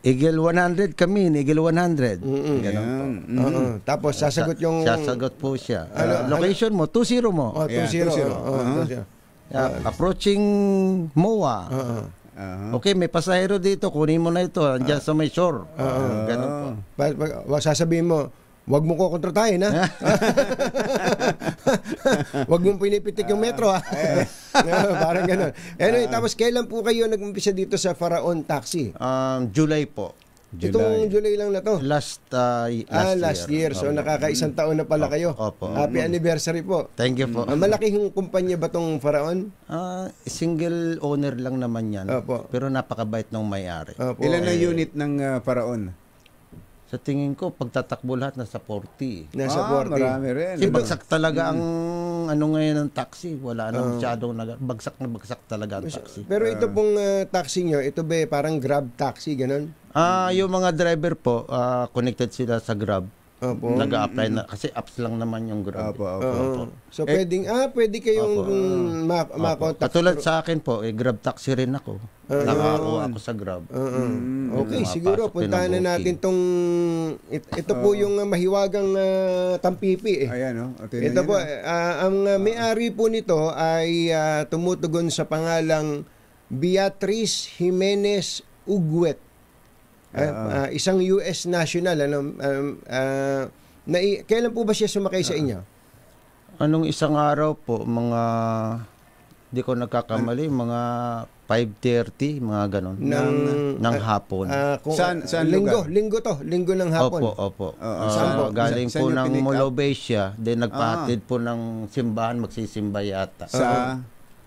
[SPEAKER 8] Eagle 100 kami, Eagle 100. Ganun po.
[SPEAKER 4] Tapos sasagot yung...
[SPEAKER 8] Sasagot po siya. Location mo, 20 mo.
[SPEAKER 4] 20.
[SPEAKER 8] Approaching MOA. Okay, may pasahero dito, kunin mo na ito. Andiyan sa may shore. Ganun po.
[SPEAKER 4] Sasabihin mo, wag mo kukontratahin, ha? Wag mong pinipitik yung metro, ha? Parang gano'n. Anyway, tapos kailan po kayo nag-umpisa dito sa Faraon Taxi?
[SPEAKER 8] July po.
[SPEAKER 4] Itong July lang na to.
[SPEAKER 8] Last
[SPEAKER 4] year. So nakakaisang taon na pala kayo.
[SPEAKER 8] Opo.
[SPEAKER 4] Happy anniversary po.
[SPEAKER 8] Thank you po.
[SPEAKER 4] Malaking kumpanya ba tong Faraon?
[SPEAKER 8] Single owner lang naman yan.
[SPEAKER 4] Opo.
[SPEAKER 8] Pero napakabait ng may-ari.
[SPEAKER 4] Opo.
[SPEAKER 2] Ilan na unit ng Faraon?
[SPEAKER 8] Sa tingin ko, pagtatakbo lahat nasa 40.
[SPEAKER 4] Nasa 40.
[SPEAKER 2] Marami rin.
[SPEAKER 8] Kasi bagsak talaga ang ngayon ng taxi. Wala na masyadong bagsak talaga ang taxi.
[SPEAKER 4] Pero ito pong taxi nyo, ito ba parang Grab taxi, ganun?
[SPEAKER 8] Yung mga driver po, connected sila sa Grab.
[SPEAKER 4] Opo.
[SPEAKER 8] Nag-a-apply na kasi apps lang naman yung Grab.
[SPEAKER 2] Opo.
[SPEAKER 4] So pwede kayong makontak.
[SPEAKER 8] Katulad sa akin po, Grab taxi rin ako. Nakakuha ako sa Grab.
[SPEAKER 4] Okay, siguro
[SPEAKER 8] Mapasok din
[SPEAKER 4] puntahan na
[SPEAKER 8] ang
[SPEAKER 4] natin tong ito po yung mahiwagang Tampipi.
[SPEAKER 2] Ayan,
[SPEAKER 4] Ito po, ang may-ari po nito ay tumutugon sa pangalang Beatrice Jimenez Uguet. Isang US national. Kailan po ba siya sumakay sa inyo?
[SPEAKER 8] Anong isang araw po, di ko nagkakamali, mga 5:30, mga ganon. Ng hapon.
[SPEAKER 2] Saan
[SPEAKER 4] linggo,
[SPEAKER 2] lugar?
[SPEAKER 4] linggo ng hapon.
[SPEAKER 8] Opo.
[SPEAKER 2] Saan po?
[SPEAKER 8] Galing
[SPEAKER 2] Saan
[SPEAKER 8] po
[SPEAKER 2] yung
[SPEAKER 8] ng
[SPEAKER 2] pinick up?
[SPEAKER 8] Molobesia, then nagpahatid po ng simbahan, magsisimba yata.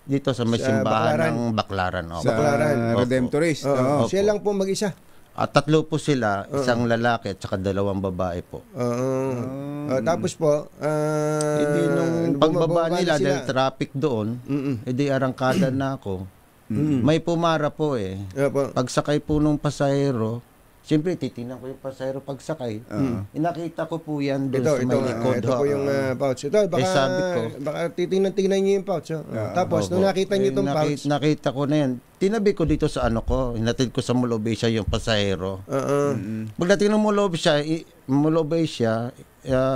[SPEAKER 8] Dito sa may
[SPEAKER 4] Sa
[SPEAKER 8] simbahan
[SPEAKER 4] Baclaran.
[SPEAKER 8] ng Baclaran. Opo.
[SPEAKER 2] Sa
[SPEAKER 4] Baclaran.
[SPEAKER 2] Redemptorist.
[SPEAKER 4] Oo. Siya lang po mag-isa.
[SPEAKER 8] At 3 po sila, isang lalaki at saka 2 babae po.
[SPEAKER 4] Tapos po,
[SPEAKER 8] Hindi nung pagbaba nila dahil traffic doon, edi arangkada na ako. May pumara po eh.
[SPEAKER 4] Opo.
[SPEAKER 8] Pagsakay po nung pasahero, siyempre titingnan ko yung pasahero pagsakay. Inakita ko po yan doon sa may likod.
[SPEAKER 4] Ito po yung pouch. Ito, baka,
[SPEAKER 8] sabi ko,
[SPEAKER 4] baka titingnan niyo yung pouch. Tapos, nung nakita niyo itong pouch,
[SPEAKER 8] nakita ko na yan. Tinabi ko dito sa hinatid ko sa Molobesia yung pasahero. Pagdating ng Molobesia,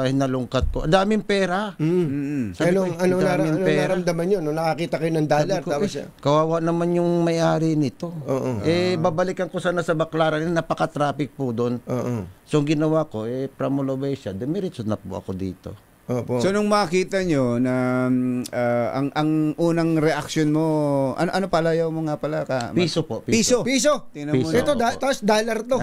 [SPEAKER 8] hinalungkat ko. Daming pera. Sabi ko,
[SPEAKER 4] anong naramdaman nyo nung nakakita kayo ng dollar? Tapos,
[SPEAKER 8] kawawa naman yung may-ari nito. Babalikan ko sana sa Baclaran, napaka-traffic po doon. So, ginawa ko, from Molobesia, demiritso na po ako dito.
[SPEAKER 4] Opo.
[SPEAKER 2] So nung makita nyo na ang unang reaction mo, ano pala yaw mo nga pala?
[SPEAKER 8] Piso po.
[SPEAKER 2] Piso.
[SPEAKER 4] Tingnan mo. Ito, tapos dollar to.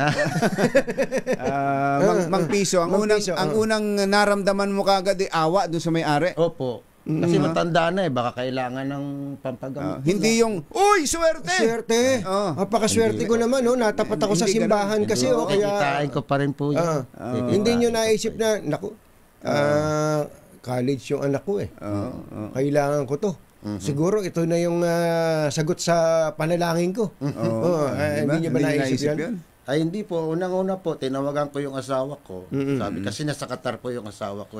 [SPEAKER 2] Mang piso. Ang unang naramdaman mo kagad awa doon sa may-ari.
[SPEAKER 8] Opo. Kasi matanda na baka kailangan ng pampagamot.
[SPEAKER 2] Hindi yung, uy, swerte!
[SPEAKER 4] Swerte. Napakaswerte ko naman, natapat ako sa simbahan kasi. Kaya
[SPEAKER 8] kitain ko pa rin po yun.
[SPEAKER 4] Hindi nyo naisip na, naku, college yung anak ko kailangan ko to. Siguro ito na yung sagot sa panalangin ko. Hindi nyo ba naisip yan?
[SPEAKER 8] Ay hindi po, unang-una po tinawagan ko yung asawa ko. Sabi kasi nasa Qatar po yung asawa ko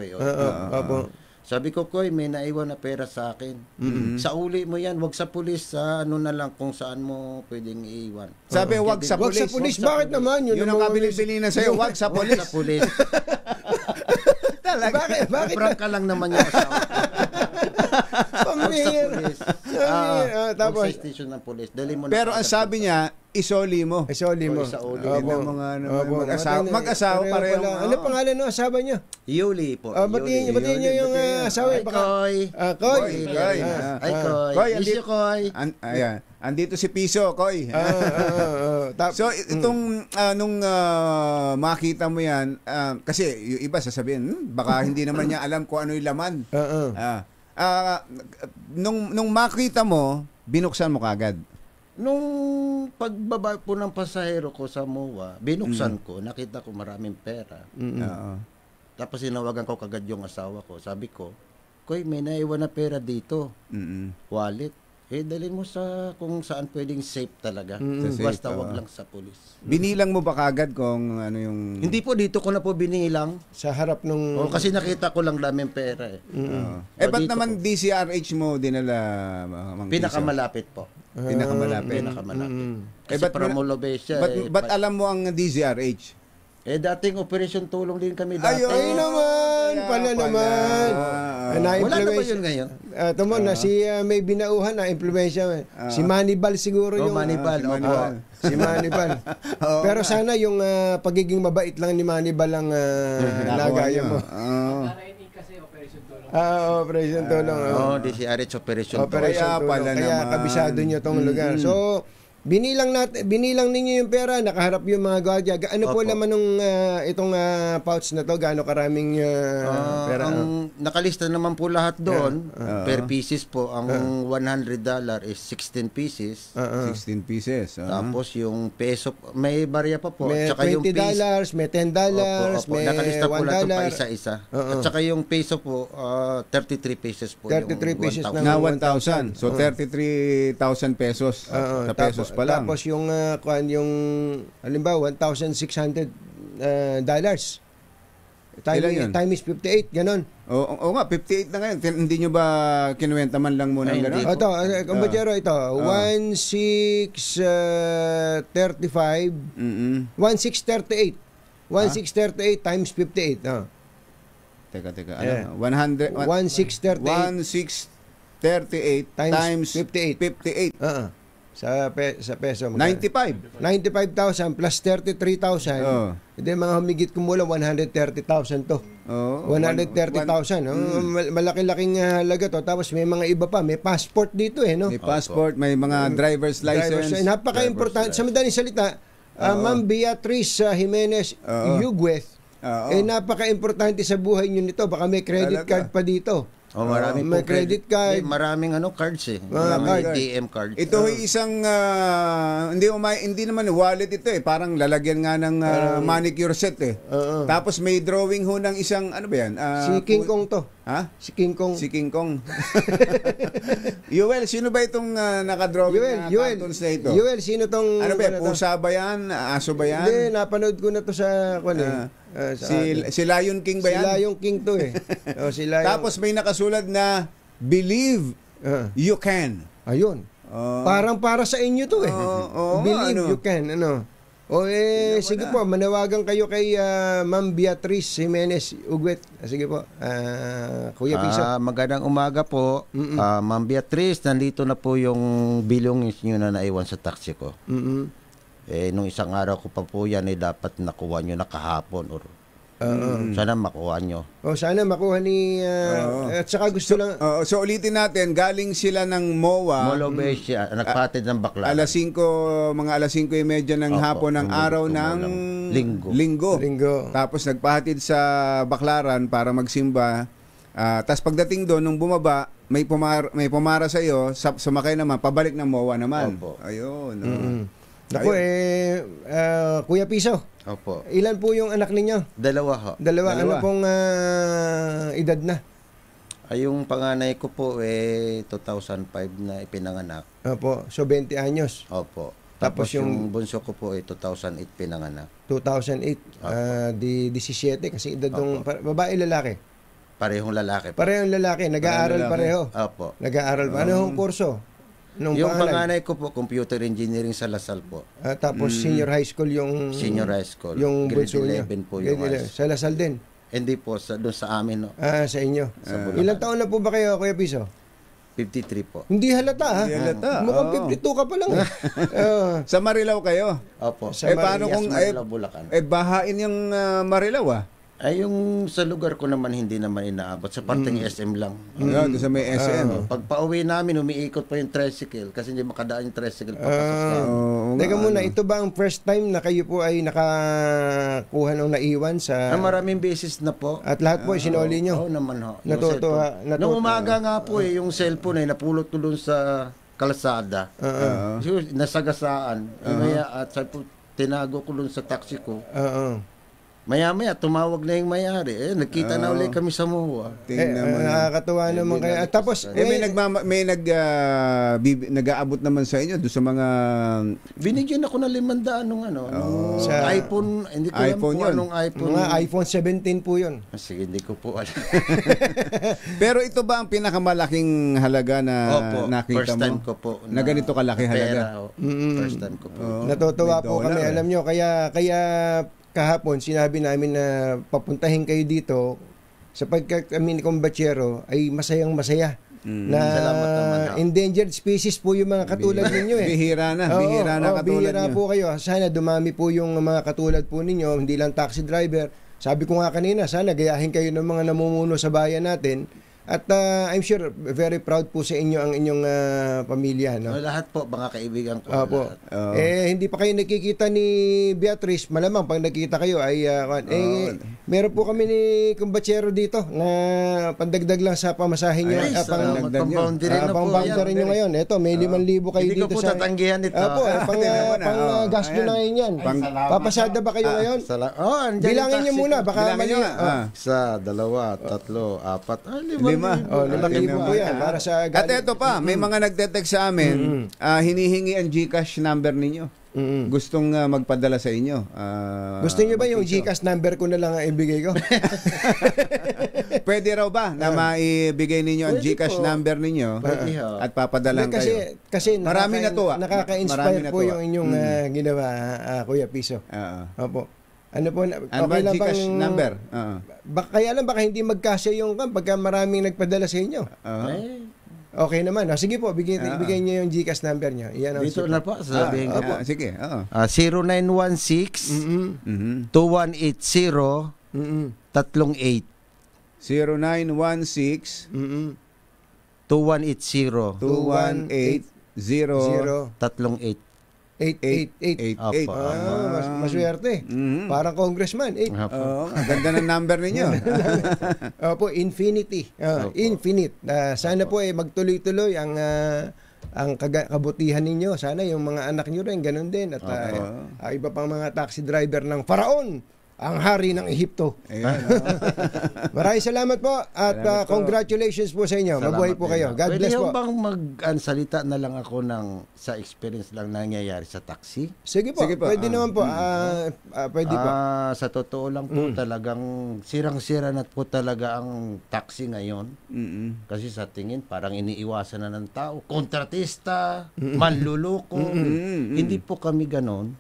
[SPEAKER 8] Sabi ko, Koy, may naiwan na pera sa akin. Sa uli mo yan, wag sa pulis, sa na lang kung saan mo pwedeng iiwan.
[SPEAKER 2] Sabi, wag sa pulis.
[SPEAKER 4] Wag sa pulis, bakit naman?
[SPEAKER 2] Yun ang kabilin-bilin na sa'yo, wag sa pulis.
[SPEAKER 8] Wag sa pulis.
[SPEAKER 4] Bakit?
[SPEAKER 8] Prank ka lang naman yung asawa.
[SPEAKER 4] Tapos
[SPEAKER 8] sa station ng pulis.
[SPEAKER 2] Pero ang sabi niya, isoli mo.
[SPEAKER 4] Isoli mo.
[SPEAKER 2] Mag-asawa pareho.
[SPEAKER 4] Ano pangalan ng asawa niya?
[SPEAKER 8] Yuli po.
[SPEAKER 4] Batiin niyo yung asawa.
[SPEAKER 8] Koy.
[SPEAKER 2] Koy.
[SPEAKER 8] Ay, Koy. Miss you, Koy.
[SPEAKER 2] Ayan. Andito si Piso, Koy. So, itong nung makita mo yan, kasi yung iba sasabihin, baka hindi naman niya alam kung ano yung laman. Nung makita mo, binuksan mo kagad.
[SPEAKER 8] Nung pagbaba po ng pasahero ko sa MOA, binuksan ko, nakita ko maraming pera. Tapos sinawagan ko kagad yung asawa ko. Sabi ko, Koy, may naiwan na pera dito.
[SPEAKER 2] Mm-mm.
[SPEAKER 8] Wallet. Dalhin mo sa kung saan pwedeng safe talaga.
[SPEAKER 2] Sa safe,
[SPEAKER 8] Basta
[SPEAKER 2] oo.
[SPEAKER 8] wag lang sa pulis.
[SPEAKER 2] Binilang mo ba kagad kung ano yung...
[SPEAKER 8] Hindi po, dito ko na po binilang.
[SPEAKER 4] Sa harap nung...
[SPEAKER 8] Kasi nakita ko lang daming pera eh.
[SPEAKER 2] Oo.
[SPEAKER 8] O,
[SPEAKER 2] ba't
[SPEAKER 8] dito
[SPEAKER 2] naman
[SPEAKER 8] po.
[SPEAKER 2] DCRH mo dinala, Mang Piso?
[SPEAKER 8] Pinakamalapit po.
[SPEAKER 2] Pinakamalapit.
[SPEAKER 8] Pinakamalapit. Kasi
[SPEAKER 2] ba't
[SPEAKER 8] para
[SPEAKER 2] mo-
[SPEAKER 8] Molobe siya.
[SPEAKER 2] Ba't alam mo ang DCRH?
[SPEAKER 8] Dating operation tulong din kami
[SPEAKER 2] Ayun!
[SPEAKER 8] dati.
[SPEAKER 4] Ay naman,
[SPEAKER 2] Kaya
[SPEAKER 4] pala naman.
[SPEAKER 2] Ah.
[SPEAKER 8] Wala na ba yun ngayon?
[SPEAKER 4] Tamo na si may binauhan na impluwensya. Si Manibal siguro yung
[SPEAKER 8] Manibal.
[SPEAKER 2] si
[SPEAKER 8] opo.
[SPEAKER 2] Manibal.
[SPEAKER 4] Si Manibal. Pero sana yung pagiging mabait lang ni Manibal ang nagaya mo.
[SPEAKER 2] Oo.
[SPEAKER 4] Operation Tulong.
[SPEAKER 8] DCRH operation tulong.
[SPEAKER 4] Operation
[SPEAKER 2] Kaya
[SPEAKER 4] Tulong.
[SPEAKER 2] pala
[SPEAKER 4] Kaya
[SPEAKER 2] naman.
[SPEAKER 4] kabisado nyo tong lugar. So, binilang ninyo yung pera, nakaharap yung mga gwardiya. Ano po
[SPEAKER 8] Opo.
[SPEAKER 4] laman nung itong pouch na to? Gaano karaming pera?
[SPEAKER 8] Ang nakalista naman po lahat doon, per pieces po, ang $100 is 16 pieces.
[SPEAKER 2] 16 pieces.
[SPEAKER 8] Tapos yung peso, may barya pa po.
[SPEAKER 4] May
[SPEAKER 8] Tsaka yung
[SPEAKER 4] $20, may $10,
[SPEAKER 8] Opo.
[SPEAKER 4] may
[SPEAKER 8] Nakalista po lahat yung pa
[SPEAKER 4] $1.
[SPEAKER 8] isa-isa. At saka yung peso po, 33 pesos po.
[SPEAKER 4] 33
[SPEAKER 8] yung
[SPEAKER 4] pesos
[SPEAKER 8] 1,000.
[SPEAKER 2] Na 1,000. So 33,000 pesos. Sa pesos pa lang.
[SPEAKER 4] Tapos yung yung halimbawa $1,600
[SPEAKER 2] Ilan yun?
[SPEAKER 4] time is 58 ganon.
[SPEAKER 2] Oo nga, 58 na ngayon. Hindi nyo ba kinuwenta man lang muna
[SPEAKER 8] Ay,
[SPEAKER 2] ng
[SPEAKER 8] hindi.
[SPEAKER 2] gano'n?
[SPEAKER 4] Ito, kumpatsero, ito 1635
[SPEAKER 2] Mm-mm.
[SPEAKER 4] 1638 1638 times 58
[SPEAKER 2] Teka.
[SPEAKER 4] Yeah.
[SPEAKER 2] Ano? 100...
[SPEAKER 4] 1638
[SPEAKER 2] 1638 times
[SPEAKER 4] 58.
[SPEAKER 2] 58.
[SPEAKER 4] Sa peso magkano?
[SPEAKER 2] 95.
[SPEAKER 4] 95,000 plus 33,000.
[SPEAKER 2] Oo.
[SPEAKER 4] Hindi mga humigit kumulang 130,000 to.
[SPEAKER 2] Oo.
[SPEAKER 4] 130,000. Malaki-laking halaga to. Tapos may mga iba pa. May passport dito no?
[SPEAKER 2] May passport, may mga driver's license.
[SPEAKER 4] Napaka-importante. Sa madaling salita, Ma'am Beatrice Jimenez Uguez,
[SPEAKER 2] Oo.
[SPEAKER 4] napaka-importante sa buhay niyo nito. Baka may credit
[SPEAKER 2] Talaga.
[SPEAKER 4] card pa dito.
[SPEAKER 8] Marami
[SPEAKER 4] may
[SPEAKER 8] po
[SPEAKER 4] credit card.
[SPEAKER 8] May maraming cards eh.
[SPEAKER 4] Mga
[SPEAKER 8] Maraming
[SPEAKER 4] card.
[SPEAKER 8] ATM cards.
[SPEAKER 2] Ito ay isang hindi naman wallet ito parang lalagyan nga ng manicure set Tapos may drawing ho ng isang ano ba yan?
[SPEAKER 4] Si King Kong to.
[SPEAKER 2] Ha?
[SPEAKER 4] Si King Kong.
[SPEAKER 2] Si King Kong. Yuel, sino ba itong nakadrawing na cartoons na ito?
[SPEAKER 4] Yuel, sino tong...
[SPEAKER 2] Ano ba yan? Pusa ba yan? Aso ba yan?
[SPEAKER 4] Hindi, napanood ko na to sa...
[SPEAKER 2] Si Lion King ba yan?
[SPEAKER 4] Si Lion King to si Lion.
[SPEAKER 2] Tapos may nakasulat na Believe You Can.
[SPEAKER 4] Ayun. Parang para sa inyo to Believe
[SPEAKER 2] ano?
[SPEAKER 4] you can. Sige po, manawagan kayo kay Ma'am Beatrice Jimenez Uguet. Sige po, Kuya Piso.
[SPEAKER 8] Magandang umaga po. Ma'am Beatrice, nandito na po yung bilong niyo na naiwan sa taxi ko. Nung isang araw ko pa po yan, dapat nakuha nyo na kahapon. Or, sana makuha nyo.
[SPEAKER 4] Sana makuha ni... at saka gusto lang...
[SPEAKER 2] So ulitin natin, galing sila ng MOA.
[SPEAKER 8] Molobe siya, nagpatid ng bakla.
[SPEAKER 2] Mga alas 5:30 ng hapon ng araw ng Linggo. Tapos nagpahatid sa Baclaran para magsimba. Tapos pagdating doon, nung bumaba, may pumara sa iyo, sumakay naman, pabalik ng MOA naman.
[SPEAKER 8] Opo.
[SPEAKER 2] Ayun.
[SPEAKER 4] Naku, Kuya Piso.
[SPEAKER 8] Opo.
[SPEAKER 4] Ilan po yung anak ninyo?
[SPEAKER 8] Dalawa.
[SPEAKER 4] Ano pong edad na?
[SPEAKER 8] Yung panganay ko po 2005 na ipinanganak.
[SPEAKER 4] Opo, so 20 anyos.
[SPEAKER 8] Opo.
[SPEAKER 4] Tapos
[SPEAKER 8] Tapos yung bunso ko po 2008 pinanganak.
[SPEAKER 4] 2008, di 17 kasi edad ng babae lalaki.
[SPEAKER 8] Parehong lalaki po.
[SPEAKER 4] Parehong lalaki, nag-aaral pareho.
[SPEAKER 8] Opo.
[SPEAKER 4] Nag-aaral pa. Anong kurso?
[SPEAKER 8] Yung panganay ko po, computer engineering sa Lasal po.
[SPEAKER 4] Tapos senior high school yung...
[SPEAKER 8] Senior high school.
[SPEAKER 4] Yung
[SPEAKER 8] grade
[SPEAKER 4] bunso niya.
[SPEAKER 8] 11 po yung high school.
[SPEAKER 4] Sa Lasal din?
[SPEAKER 8] Hindi po, doon sa amin. No?
[SPEAKER 4] Sa inyo. Ilang taon na po ba kayo, Kuya Piso?
[SPEAKER 8] 53 po.
[SPEAKER 4] Hindi halata,
[SPEAKER 2] Hindi halata.
[SPEAKER 4] Mukhang 52 ka pa lang.
[SPEAKER 2] Sa Marilao kayo?
[SPEAKER 8] Opo.
[SPEAKER 2] Paano kung...
[SPEAKER 8] Bulacan.
[SPEAKER 2] bahain yung Marilao
[SPEAKER 8] yung sa lugar ko naman hindi naman inaabot. Sa parteng SM lang.
[SPEAKER 2] Doon sa may SM.
[SPEAKER 8] Pag pauwi namin, umiikot pa yung tricycle kasi hindi makadaan yung tricycle papasok namin.
[SPEAKER 4] Teka muna, ito ba ang first time na kayo po ay nakakuha ng naiwan sa...
[SPEAKER 8] Maraming beses na po.
[SPEAKER 4] At lahat po sinoli nyo?
[SPEAKER 8] Oo naman ho.
[SPEAKER 4] Natutuwa.
[SPEAKER 8] Nung umaga nga po yung cellphone napulot ko dun sa kalsada. Nasagasaan. At sabi po, tinago ko dun sa taxi ko. Maya-maya, tumawag na yung may-ari. Nagkita na ulit kami sa MOA.
[SPEAKER 2] Tingnan mo na.
[SPEAKER 4] Nakakatuwa naman kaya. Tapos,
[SPEAKER 2] nag-aabot naman sa inyo doon sa mga
[SPEAKER 8] binigyan ako ng 500 nung
[SPEAKER 4] Sa
[SPEAKER 8] iPhone. Hindi ko alam
[SPEAKER 2] iPhone
[SPEAKER 8] po
[SPEAKER 2] yun.
[SPEAKER 8] anong iPhone.
[SPEAKER 4] mga iPhone 17 po yun.
[SPEAKER 8] Sige, hindi ko po alam.
[SPEAKER 2] Pero ito ba ang pinakamalaking halaga na
[SPEAKER 8] Opo,
[SPEAKER 2] nakita
[SPEAKER 8] first
[SPEAKER 2] mo?
[SPEAKER 8] time ko po.
[SPEAKER 2] Na ganito kalaki halaga?
[SPEAKER 8] First time ko po.
[SPEAKER 4] Natutuwa
[SPEAKER 2] may
[SPEAKER 4] po
[SPEAKER 2] dollar,
[SPEAKER 4] kami.
[SPEAKER 2] eh.
[SPEAKER 4] Alam nyo, kaya kahapon sinabi namin na papuntahin kayo dito sapagkat kami ni Combatyero ay masayang-masaya. Na
[SPEAKER 8] Salamat naman, ha.
[SPEAKER 4] endangered species po yung mga katulad ninyo eh.
[SPEAKER 2] Bihira na,
[SPEAKER 4] Oo,
[SPEAKER 2] bihira na katulad
[SPEAKER 4] bihira
[SPEAKER 2] nyo.
[SPEAKER 4] po kayo. Sana dumami po yung mga katulad po ninyo, hindi lang taxi driver. Sabi ko nga kanina, sana gayahin kayo ng mga namumuno sa bayan natin. At I'm sure very proud po sa inyo ang inyong pamilya, no?
[SPEAKER 8] Lahat po, mga kaibigan ko.
[SPEAKER 4] Opo.
[SPEAKER 8] lahat.
[SPEAKER 4] Hindi pa kayo nakikita ni Beatrice, malamang pag nakita kayo ay meron po kami ni Kumbatsero dito na pandagdag lang sa pamasahe niyo.
[SPEAKER 8] Ay, salamat. Pang-boundary na po.
[SPEAKER 4] Pang-boundary niyo ngayon. Ito, may 5,000 kayo
[SPEAKER 8] Hindi ko
[SPEAKER 4] dito
[SPEAKER 8] po
[SPEAKER 4] sa...
[SPEAKER 8] tatanggihan ito.
[SPEAKER 4] Opo, pang-gasto na yan. Papasada ba kayo ngayon? Bilangin niyo muna, baka
[SPEAKER 2] Bilangin
[SPEAKER 4] mali.
[SPEAKER 2] nyo,
[SPEAKER 8] Isa, dalawa, tatlo, apat. 5,000.
[SPEAKER 4] 5,000 po yan. Para sa...
[SPEAKER 2] At ito pa, may mga nagte-text sa amin, hinihingi ang GCash number ninyo. Gustong magpadala sa inyo.
[SPEAKER 4] Gusto niyo ba yung GCash number ko na lang ang ibigay ko?
[SPEAKER 2] Pwede raw ba na maibigay ninyo ang
[SPEAKER 8] Pwede
[SPEAKER 2] po.
[SPEAKER 8] po.
[SPEAKER 2] ninyo
[SPEAKER 8] Pwede ho.
[SPEAKER 2] at papadalan kayo?
[SPEAKER 4] Kasi
[SPEAKER 2] Marami natuwa.
[SPEAKER 4] nakaka-inspire
[SPEAKER 2] Marami
[SPEAKER 4] po
[SPEAKER 2] natuwa.
[SPEAKER 4] yung inyong ginawa, Kuya Piso. Opo. Ano po,
[SPEAKER 2] Ano ba
[SPEAKER 4] okay lang
[SPEAKER 2] GCash
[SPEAKER 4] bang...
[SPEAKER 2] number?
[SPEAKER 4] Kaya lang baka hindi magkasya yung pagka maraming nagpadala sa inyo. Okay naman. Sige po, bigay niyo yung GCash number niyo. Iyan ang
[SPEAKER 8] Dito na po, sasabihin ko po.
[SPEAKER 2] Sige.
[SPEAKER 8] 0916 2180 38
[SPEAKER 2] 0916
[SPEAKER 8] 2180
[SPEAKER 2] 2180
[SPEAKER 8] 38
[SPEAKER 4] 888.
[SPEAKER 8] Opo.
[SPEAKER 4] Maswerte. Parang congressman.
[SPEAKER 2] Oo, ang ganda ng number ninyo.
[SPEAKER 4] Opo, infinity. Infinite. Sana po magtuloy-tuloy ang kabutihan ninyo. Sana yung mga anak nyo rin, ganun din. At iba pang mga taxi driver ng Faraon, ang hari ng Ehipto. Maraming salamat po at congratulations po sa inyo. Mabuhay po kayo. God bless po.
[SPEAKER 8] Pwede bang salita na lang ako sa experience lang nangyayari sa taxi?
[SPEAKER 4] Sige po, pwede naman po. Pwede po.
[SPEAKER 8] Sa totoo lang po, talagang sirang-sira na po talaga ang taxi ngayon. Kasi sa tingin, parang iniiwasan na ng tao. Kontratista, manluloko. Hindi po kami ganon.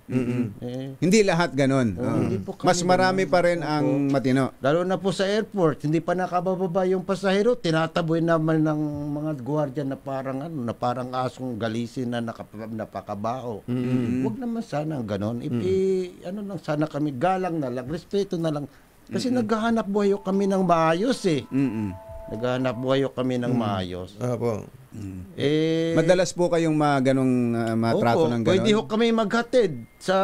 [SPEAKER 2] Hindi lahat ganon.
[SPEAKER 8] Hindi po kami
[SPEAKER 2] Mas marami pa rin ang matino.
[SPEAKER 8] Lalo na po sa airport, hindi pa nakabababa yung pasahero, tinataboy naman ng mga gwardiya na parang asong galisin na napakabaho. Huwag naman sana ganon. Lang sana kami, galang na lang, respeto na lang. Kasi naghahanap buhay kami ng maayos eh. Naghahanap buhay kami ng maayos.
[SPEAKER 4] Opo.
[SPEAKER 2] Madalas po kayong ganong matrato ng ganon?
[SPEAKER 8] Pwede ho kami maghatid sa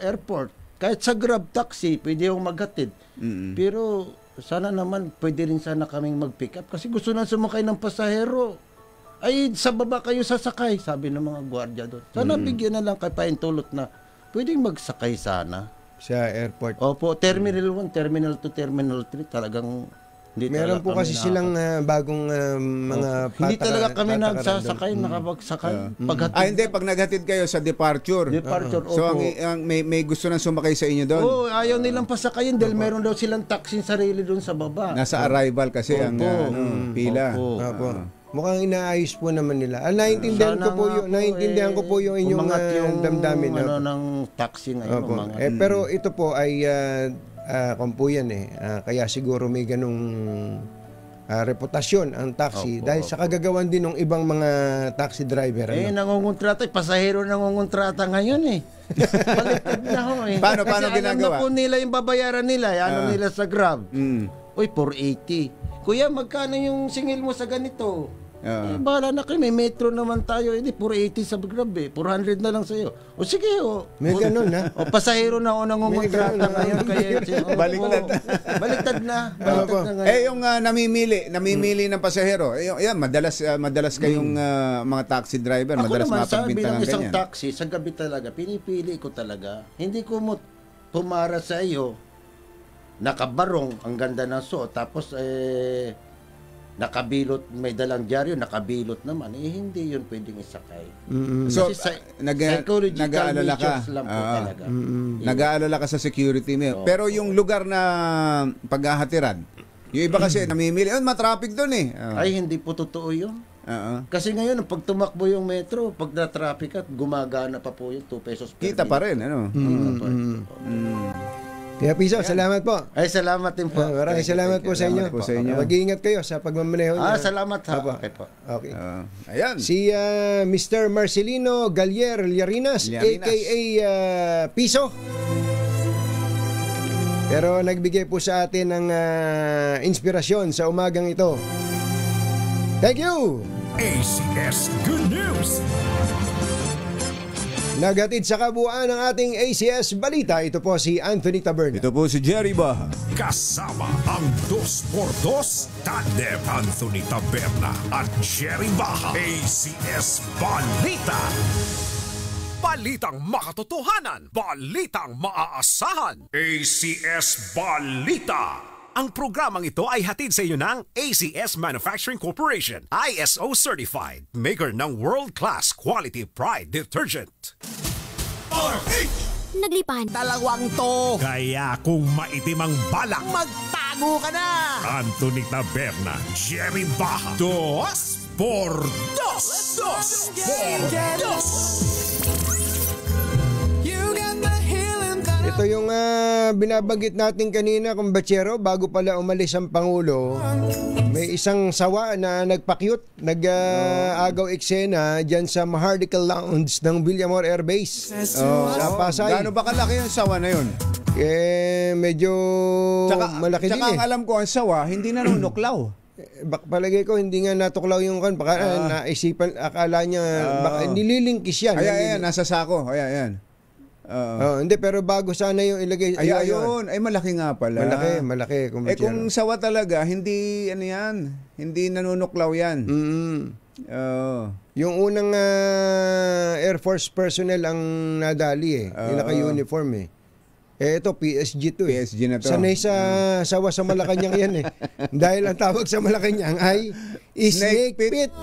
[SPEAKER 8] airport. Kahit sa Grab taxi, pwede yung maghatid. Pero sana naman, pwede rin sana kaming mag-pick up. Kasi gusto na sumakay ng pasahero. Ay, sa baba kayo sasakay, sabi ng mga gwardiya doon. Sana bigyan na lang kay paintulot na pwedeng magsakay sana.
[SPEAKER 4] Sa airport.
[SPEAKER 8] Opo, Terminal 1, Terminal 2, Terminal 3, talagang hindi
[SPEAKER 4] meron po kasi silang bagong mga
[SPEAKER 8] hindi talaga kami nagsasakay, nakapagsakay.
[SPEAKER 2] Hindi, pag naghatid kayo sa departure. So, may gusto nang sumakay sa inyo doon?
[SPEAKER 8] Ayaw nilang pasakayin dahil meron daw silang taxi sarili doon sa baba.
[SPEAKER 2] Nasa arrival kasi ang pila.
[SPEAKER 4] Opo. Mukhang inaayos po naman nila. Naintindihan ko po yung inyong damdamin.
[SPEAKER 8] Ng taxi ngayon.
[SPEAKER 4] Pero ito po ay kumpuyan kaya siguro may ganung reputasyon ang taxi dahil sa kagagawan din ng ibang mga taxi driver.
[SPEAKER 8] Nangungontrata, pasahero nangungontrata ngayon Baliktad na ho
[SPEAKER 2] Paano
[SPEAKER 8] Kasi
[SPEAKER 2] ginagawa?
[SPEAKER 8] alam na po nila yung babayaran nila, nila sa Grab. Uy, 480. Kuya, magkano yung singil mo sa ganito? Bahala na kayo, may metro naman tayo. Hindi, 480 sa Grab 400 na lang sa'yo. O sige,
[SPEAKER 4] may ganun
[SPEAKER 8] pasahero na ako nangungontrata ngayon. Baliktad na.
[SPEAKER 2] Yung namimili ng pasahero, madalas kayong mga taxi driver,
[SPEAKER 8] ako
[SPEAKER 2] madalas
[SPEAKER 8] naman,
[SPEAKER 2] mapagbintangan
[SPEAKER 8] bilang isang
[SPEAKER 2] ganyan.
[SPEAKER 8] taxi, sa gabi talaga, pinipili ko talaga. Hindi ko mo pumara sa iyo nakabarong, ang ganda ng suot, tapos nakabilot, may dalang dyaryo, nakabilot naman, hindi yun pwedeng isakay.
[SPEAKER 2] So,
[SPEAKER 8] Kasi psychological
[SPEAKER 2] nag-aalala ka.
[SPEAKER 8] measures lang po talaga.
[SPEAKER 2] Nag-aalala ka sa security mo. Pero yung lugar na paghahatiran, yung iba kasi namimili, matraffic doon eh.
[SPEAKER 8] Ay, hindi po totoo yun. Kasi ngayon, pag tumakbo yung metro, pag na-traffic at gumagana pa po yung 2 pesos per
[SPEAKER 2] Kita pa rin, ano?
[SPEAKER 4] Kaya Piso, salamat po.
[SPEAKER 8] Ay, salamat din po.
[SPEAKER 4] Maraming salamat po sa inyo. Mag-iingat kayo sa pagmamaneho niyo.
[SPEAKER 8] Salamat ha.
[SPEAKER 4] Apo.
[SPEAKER 8] Okay po.
[SPEAKER 4] Okay.
[SPEAKER 2] Ayan.
[SPEAKER 4] Si Mr. Marcelino Gallier Llarinas, a.k.a. Piso. Pero nagbigay po sa atin ng inspirasyon sa umagang ito. Thank you!
[SPEAKER 3] ACS Good News.
[SPEAKER 4] Naghatid sa kabuuan ng ating ACS Balita. Ito po si Anthony Taberna.
[SPEAKER 2] Ito po si Jerry Baha.
[SPEAKER 3] Kasama ang 2x2 tandem Anthony Taberna at Jerry Baha. ACS Balita. Balitang makatotohanan. Balitang maaasahan. ACS Balita. Ang programang ito ay hatid sa iyo ng ACS Manufacturing Corporation, ISO certified, maker ng world-class quality Pride detergent.
[SPEAKER 9] Naglipan.
[SPEAKER 3] Dalawang to. Kaya kung maitim ang balak,
[SPEAKER 9] Magtago ka na!
[SPEAKER 3] Anthony Taberna, Jerry Baha. 2 por 2. 2 por 2.
[SPEAKER 4] Ito yung binabanggit natin kanina, kumbatsero, bago pala umalis ang Pangulo. May isang sawa na nagpakyut, nag-agaw eksena dyan sa Maharlika Lounge ng Villamor Air Base sa Pasay.
[SPEAKER 2] Gaano ba kalaki yung sawa na yun?
[SPEAKER 4] Medyo malaki din
[SPEAKER 2] Tsaka ang alam ko, ang sawa, hindi na nunuklaw.
[SPEAKER 4] Palagay ko hindi nga natuklaw yung kan, baka naisipan, akala niya baka nililingkis yan.
[SPEAKER 2] Ayan, nasa sako. Ayan.
[SPEAKER 4] Hindi, pero bago sana yung ilagay.
[SPEAKER 2] Ayun, ay malaki nga pala.
[SPEAKER 4] Malaki.
[SPEAKER 2] Kung sawa talaga, hindi ano yan, hindi nanunuklaw yan.
[SPEAKER 4] Yung unang Air Force personnel ang nadali yung naka-uniform ito, PSG to
[SPEAKER 2] PSG na to.
[SPEAKER 4] Sanay sa sawa sa Malacanang yan Dahil ang tawag sa Malacanang ay Snake Pit.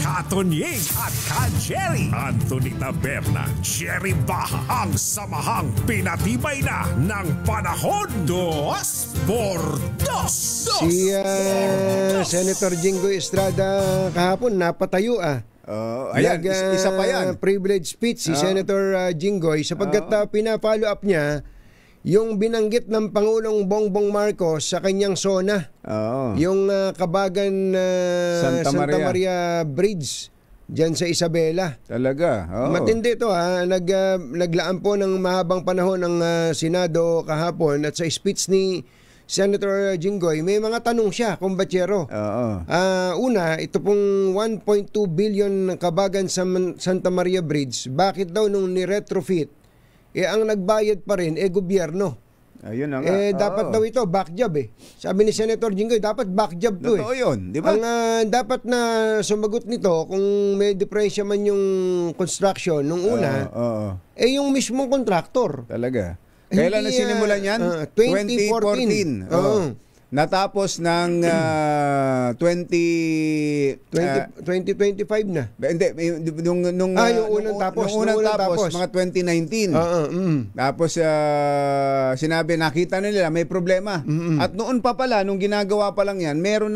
[SPEAKER 3] Katonying at Ka-Jerry. Anthony Taberna, Jerry Baha. Ang samahang pinatibay na ng panahon. 2 por 2.
[SPEAKER 4] Si Senator Jinggoy Estrada kahapon napatayo
[SPEAKER 2] Ayan, isa pa yan.
[SPEAKER 4] Privilege speech si Senator Jinggoy sapagkat pina-follow up niya yung binanggit ng Pangulong Bongbong Marcos sa kanyang SONA. Yung Kabagan Santa Maria Bridge dyan sa Isabela.
[SPEAKER 2] Talaga?
[SPEAKER 4] Matindi ito naglaan po ng mahabang panahon ng Senado kahapon at sa speech ni Senator Jinggoy, may mga tanong siya, kumbatsero. Una, ito pong 1.2 billion Kabagan Santa Maria Bridge, bakit daw nung ni-retrofit, ang nagbayad pa rin, gobyerno.
[SPEAKER 2] Ayun na nga.
[SPEAKER 4] Dapat daw ito, back job Sabi ni Senator Jinggoy, dapat back job to
[SPEAKER 2] Totoo yun, di ba?
[SPEAKER 4] Ang dapat na sumagot nito, kung may diferensya man yung construction nung una, yung mismong kontraktor.
[SPEAKER 2] Talaga. Kailan na sinimulan yan?
[SPEAKER 4] 2014.
[SPEAKER 2] Natapos ng
[SPEAKER 4] 2025 na.
[SPEAKER 2] Hindi, yung unang tapos, mga 2019. Tapos sinabi, nakita nila may problema. At noon pa pala, nung ginagawa pa lang yan, meron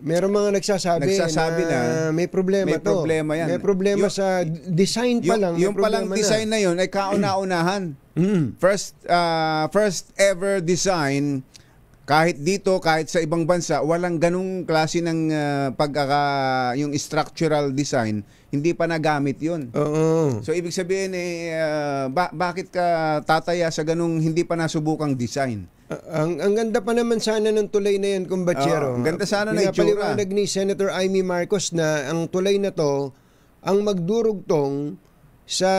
[SPEAKER 2] mga nagsasabi na may problema
[SPEAKER 4] may
[SPEAKER 2] to. Problema yan.
[SPEAKER 4] May problema sa design pa lang.
[SPEAKER 2] Yung palang design na yun ay kauna-unahan. First ever design. Kahit dito, kahit sa ibang bansa, walang ganung klase ng yung structural design, hindi pa nagamit yun. So, ibig sabihin, bakit ka tataya sa ganung hindi pa nasubukang design?
[SPEAKER 4] Ang ganda pa naman sana ng tulay na yan, kumbatsero.
[SPEAKER 2] Ang ganda sana na itsura.
[SPEAKER 4] Pinapaliwanag ni Senator Amy Marcos na ang tulay na to, ang magdurugtong sa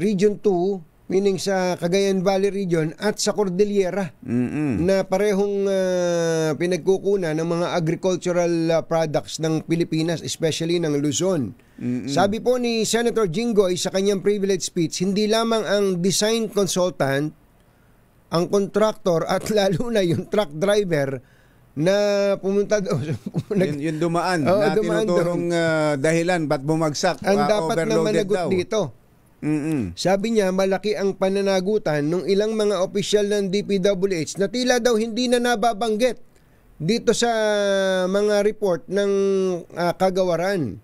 [SPEAKER 4] Region 2, meaning sa Cagayan Valley region at sa Cordillera na parehong pinagkukunan ng mga agricultural products ng Pilipinas, especially ng Luzon. Sabi po ni Senator Jinggoy sa kanyang privilege speech, hindi lamang ang design consultant, ang contractor at lalo na yung truck driver na pumunta doon.
[SPEAKER 2] Yung dumaan na tinuturong dahilan ba't bumagsak,
[SPEAKER 4] ang dapat na
[SPEAKER 2] overloaded
[SPEAKER 4] managot
[SPEAKER 2] daw.
[SPEAKER 4] dito. Sabi niya, malaki ang pananagutan ng ilang mga opisyal ng DPWH na tila daw hindi na nababanggit dito sa mga report ng kagawaran.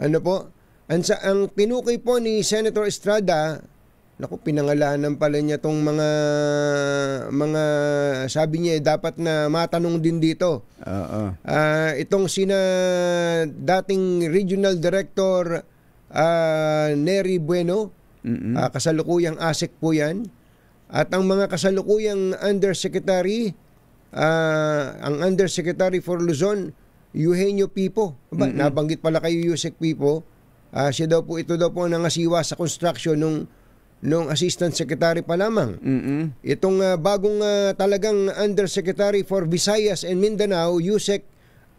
[SPEAKER 4] Ano po? Ang pinukay po ni Senator Estrada, naku, pinangalanan pala niya tong mga sabi niya dapat na matanong din dito. Itong sina dating Regional Director Nery Bueno, kasalukuyang ASEC po yan, at ang mga kasalukuyang Undersecretary, ang Undersecretary for Luzon, Eugenio Pipo. Nabanggit pala kayo Yusek Pipo. Ito daw po ang nangasiwa sa construction nung Assistant Secretary pa lamang. Itong bagong talagang Undersecretary for Visayas and Mindanao, Yusek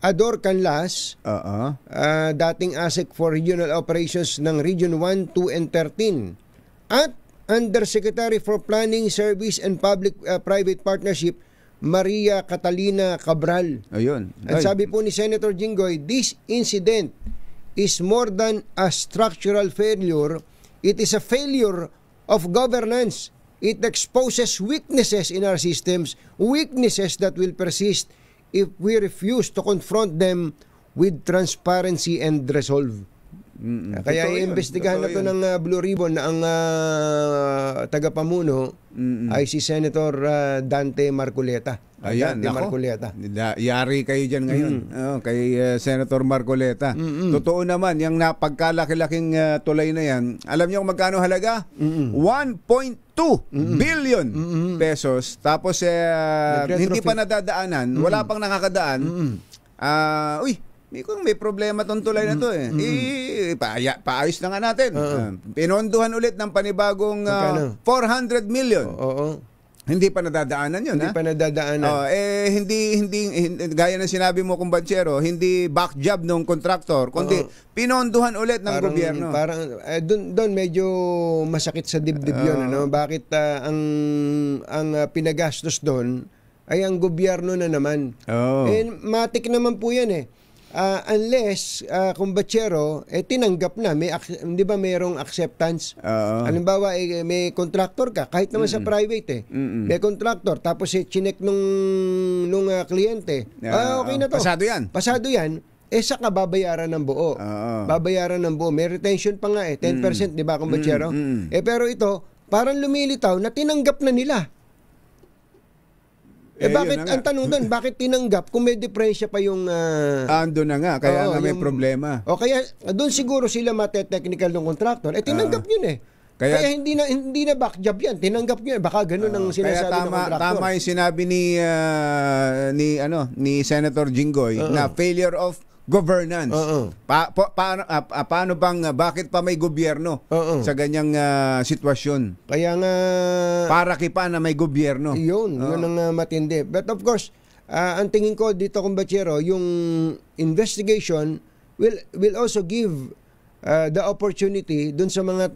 [SPEAKER 4] Ador Canlas, dating ASEC for Regional Operations ng Region 1, 2, and 13. At Undersecretary for Planning, Service, and Public-Private Partnership, Maria Catalina Cabral.
[SPEAKER 2] Ayun.
[SPEAKER 4] At sabi po ni Senator Jinggoy, this incident is more than a structural failure. It is a failure of governance. It exposes weaknesses in our systems, weaknesses that will persist if we refuse to confront them with transparency and resolve. Kaya iimbestigahan na ito ng Blue Ribbon na ang tagapamuno ay si Senator Dante Marcoleta.
[SPEAKER 2] Ayan,
[SPEAKER 4] Dante Marcoleta.
[SPEAKER 2] Yari kayo dyan ngayon, kay Senator Marcoleta. Totoo naman, yung napagkalaki-laking tulay na yan, alam niyo kung magkano halaga? 1.2 billion pesos. Tapos hindi pa nadadaanan, wala pang nakakadaan. Kung may problema tong tulay na to paayos na nga natin. Pinonduhan ulit ng panibagong 400 million. Hindi pa nadadaanan yun.
[SPEAKER 4] Hindi pa nadadaanan.
[SPEAKER 2] Hindi gaya ng sinabi mo, kumbansero, hindi back job ng contractor, kundi pinonduhan ulit ng gobyerno.
[SPEAKER 4] Parang doon medyo masakit sa dibdib yun. Bakit ang pinagastos doon ay ang gobyerno na naman. Matik naman po yan unless kumbatsero tinanggap na di ba mayroong acceptance. Halimbawa may contractor ka kahit naman sa private may contractor tapos chinek nung kliyente okay na to, pasado yan saka babayaran ng buo. Babayaran ng buo, may retention pa nga 10% di ba kumbatsero. Pero ito parang lumilitaw na tinanggap na nila. Bakit ang tanong doon, bakit tinanggap kung may diferensya pa yung
[SPEAKER 2] ando na nga, kaya nga may problema.
[SPEAKER 4] Kaya doon siguro sila mate-technical ng contractor. Tinanggap yun Kaya hindi na back job yan. Tinanggap yun. Baka ganun ang sinasabi ng contractor.
[SPEAKER 2] Tama yung sinabi ni Senator Jinggoy na failure of governance. Paano bakit pa may gobyerno sa ganyang sitwasyon?
[SPEAKER 4] Kaya nga
[SPEAKER 2] para kipa na may gobyerno.
[SPEAKER 4] Yun ang matindi. But of course, ang tingin ko dito kumbatsero, yung investigation will also give the opportunity dun sa mga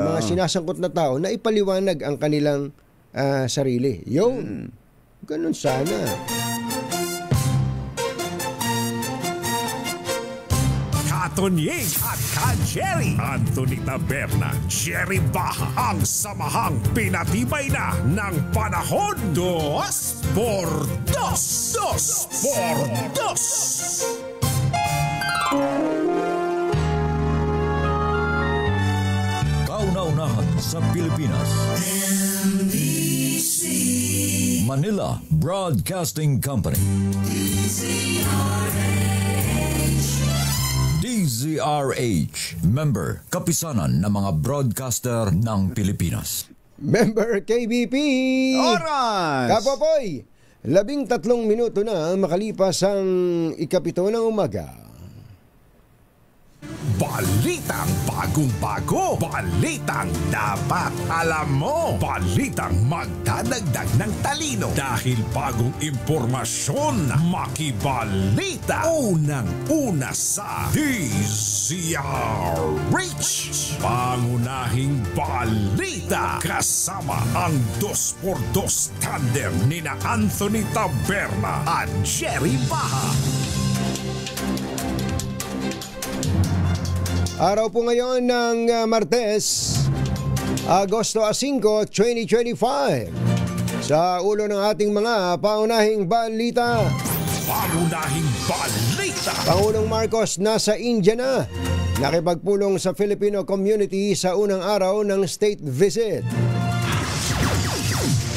[SPEAKER 4] mga sinasangkot na tao na ipaliwanag ang kanilang sarili. Yun. Ganun sana.
[SPEAKER 3] Tonying at Jerry Anthony Taberna, Jerry Baha ang samahang pinatibay na ng panahon. 2 por 2 por
[SPEAKER 1] 2 Kauna-unahan sa Pilipinas. NBC Manila Broadcasting Company. DZRH, member, kapisanan ng mga broadcaster ng Pilipinas.
[SPEAKER 4] Member KBP!
[SPEAKER 2] Oras!
[SPEAKER 4] Kapopoy! 13 minuto na makalipas ang 7 ng umaga.
[SPEAKER 3] Balitang bagong-bago. Balitang dapat alam mo. Balitang magdadagdag ng talino. Dahil bagong impormasyon, makibalita. Unang-una sa DZRH. Pangunahing balita. Kasama ang 2x2 tandem nina Anthony Taberna at Jerry Baha.
[SPEAKER 4] Araw po ngayon ng Martes, Agosto 5, 2025. Sa ulo ng ating mga paunahing balita.
[SPEAKER 3] Pangunahing balita.
[SPEAKER 4] Pangulong Marcos nasa India na. Nakipagpulong sa Filipino community sa unang araw ng state visit.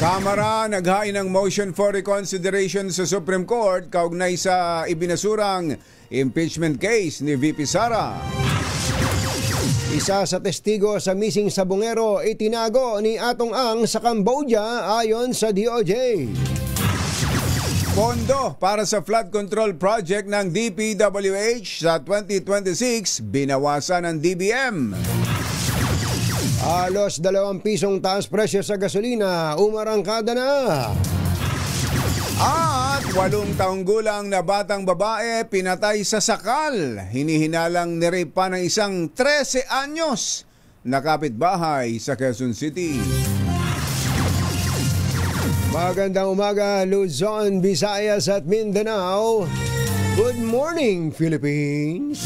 [SPEAKER 2] Kamara naghain ng motion for reconsideration sa Supreme Court kaugnay sa ibinasurang impeachment case ni VP Sara.
[SPEAKER 4] Isa sa testigo sa missing sabongero itinago ni Atong Ang sa Cambodia ayon sa DOJ.
[SPEAKER 2] Pondo para sa flood control project ng DPWH sa 2026 binawasan ng DBM.
[SPEAKER 4] Halos 2 pisong taas presyo sa gasolina, umarangkada na.
[SPEAKER 2] At 8 taong gulang na batang babae pinatay sa sakal. Hinihinalang ni-rape pa ng isang 13 anyos na kapitbahay sa Quezon City.
[SPEAKER 4] Magandang umaga, Luzon, Visayas at Mindanao. Good morning, Philippines.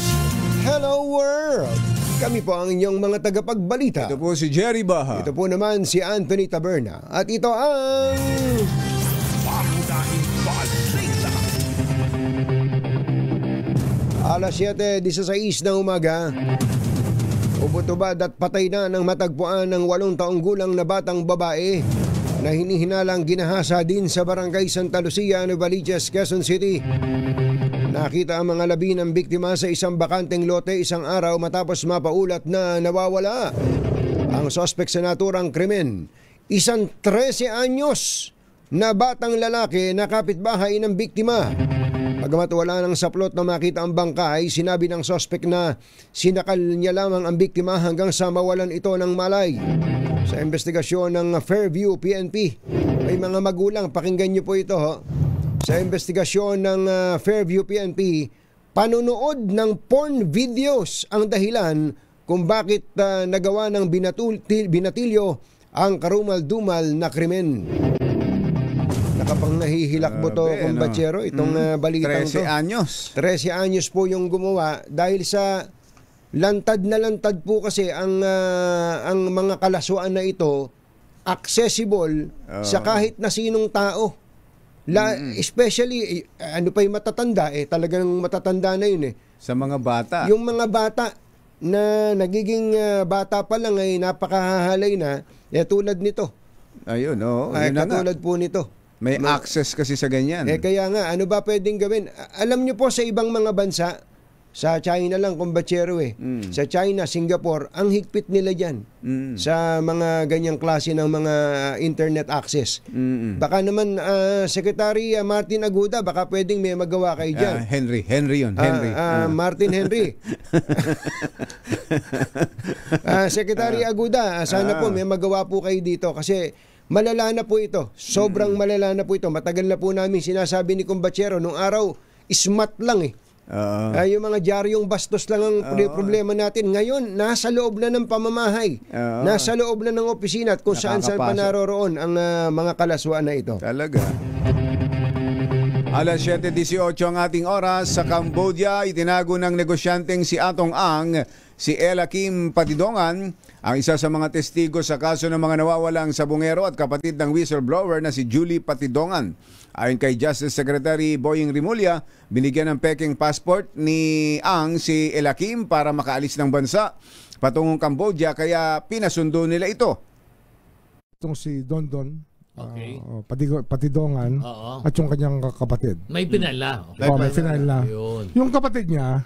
[SPEAKER 4] Hello, world. Kami po ang inyong mga tagapagbalita.
[SPEAKER 2] Ito po si Jerry Baha.
[SPEAKER 4] Ito po naman si Anthony Taberna. At ito ang...
[SPEAKER 3] Pangunahing balita.
[SPEAKER 4] Alas 7:16 ng umaga. Ubod-ubad at patay na ng matagpuan ng 8 taong gulang na batang babae na hinihinalang ginahasa din sa barangay Santa Lucia, Novaliches, Quezon City. Nakita ang mga labi ng biktima sa isang bakanteng lote isang araw matapos mapaulat na nawawala. Ang sospek sa naturang krimen, isang 13 anyos na batang lalaki na kapitbahay ng biktima. Bagamat wala nang saplot na makita ang bangkay, sinabi ng sospek na sinakal niya lamang ang biktima hanggang sa mawalan ito ng malay. Sa investigasyon ng Fairview PNP, may mga magulang, pakinggan niyo po ito ho. Sa investigasyon ng Fairview PNP, panunood ng porn videos ang dahilan kung bakit nagawa ng binatilyo ang karumal-dumal na krimen. Nakapanghihilak mo to, kumbatsero, itong balitang
[SPEAKER 2] 13
[SPEAKER 4] to.
[SPEAKER 2] 13 anyos.
[SPEAKER 4] 13 anyos po yung gumawa dahil sa lantad na lantad po kasi ang mga kalasuan na ito accessible sa kahit na sinong tao. Especially ano pa yung matatanda talagang matatanda na yun
[SPEAKER 2] Sa mga bata.
[SPEAKER 4] Yung mga bata na nagiging bata pa lang ay napakahahalay na tulad nito.
[SPEAKER 2] Ayun,
[SPEAKER 4] Ay, katulad po nito.
[SPEAKER 2] May access kasi sa ganyan.
[SPEAKER 4] Kaya nga, ano ba pwedeng gawin? Alam nyo po sa ibang mga bansa, sa China lang, kumbatsero Sa China, Singapore, ang higpit nila dyan sa mga ganyang klase ng mga internet access. Baka naman, Secretary Martin Aguda, baka pwedeng may magawa kayo dyan.
[SPEAKER 2] Henry yun.
[SPEAKER 4] Martin Henry. Secretary Aguda, sana po may magawa po kayo dito kasi malala na po ito. Sobrang malala na po ito. Matagal na po namin sinasabi ni kumbatsero nung araw, ismat lang yung mga diaryong bastos lang ang problema natin. Ngayon, nasa loob na ng pamamahay. Nasa loob na ng opisina at kung saan-saan pa naroroon ang mga kalaswaan na ito.
[SPEAKER 2] Talaga. Alas 7:18 ang ating oras. Sa Cambodia, itinago ng negosyanteng si Atong Ang, si Ella Kim Patidongan, ang isa sa mga testigo sa kaso ng mga nawawalang sabongero at kapatid ng whistleblower na si Julie Patidongan. Ayon kay Justice Secretary Boying Rimulya, binigyan ng peking passport ni Ang si Ella Kim para makaalis ng bansa patungong Cambodia kaya pinasundo nila ito.
[SPEAKER 9] Itong si Dondon,
[SPEAKER 10] Patidongan,
[SPEAKER 9] at yung kanyang kapatid.
[SPEAKER 10] may pinala.
[SPEAKER 9] May final na.
[SPEAKER 10] Yun.
[SPEAKER 9] Yung kapatid niya,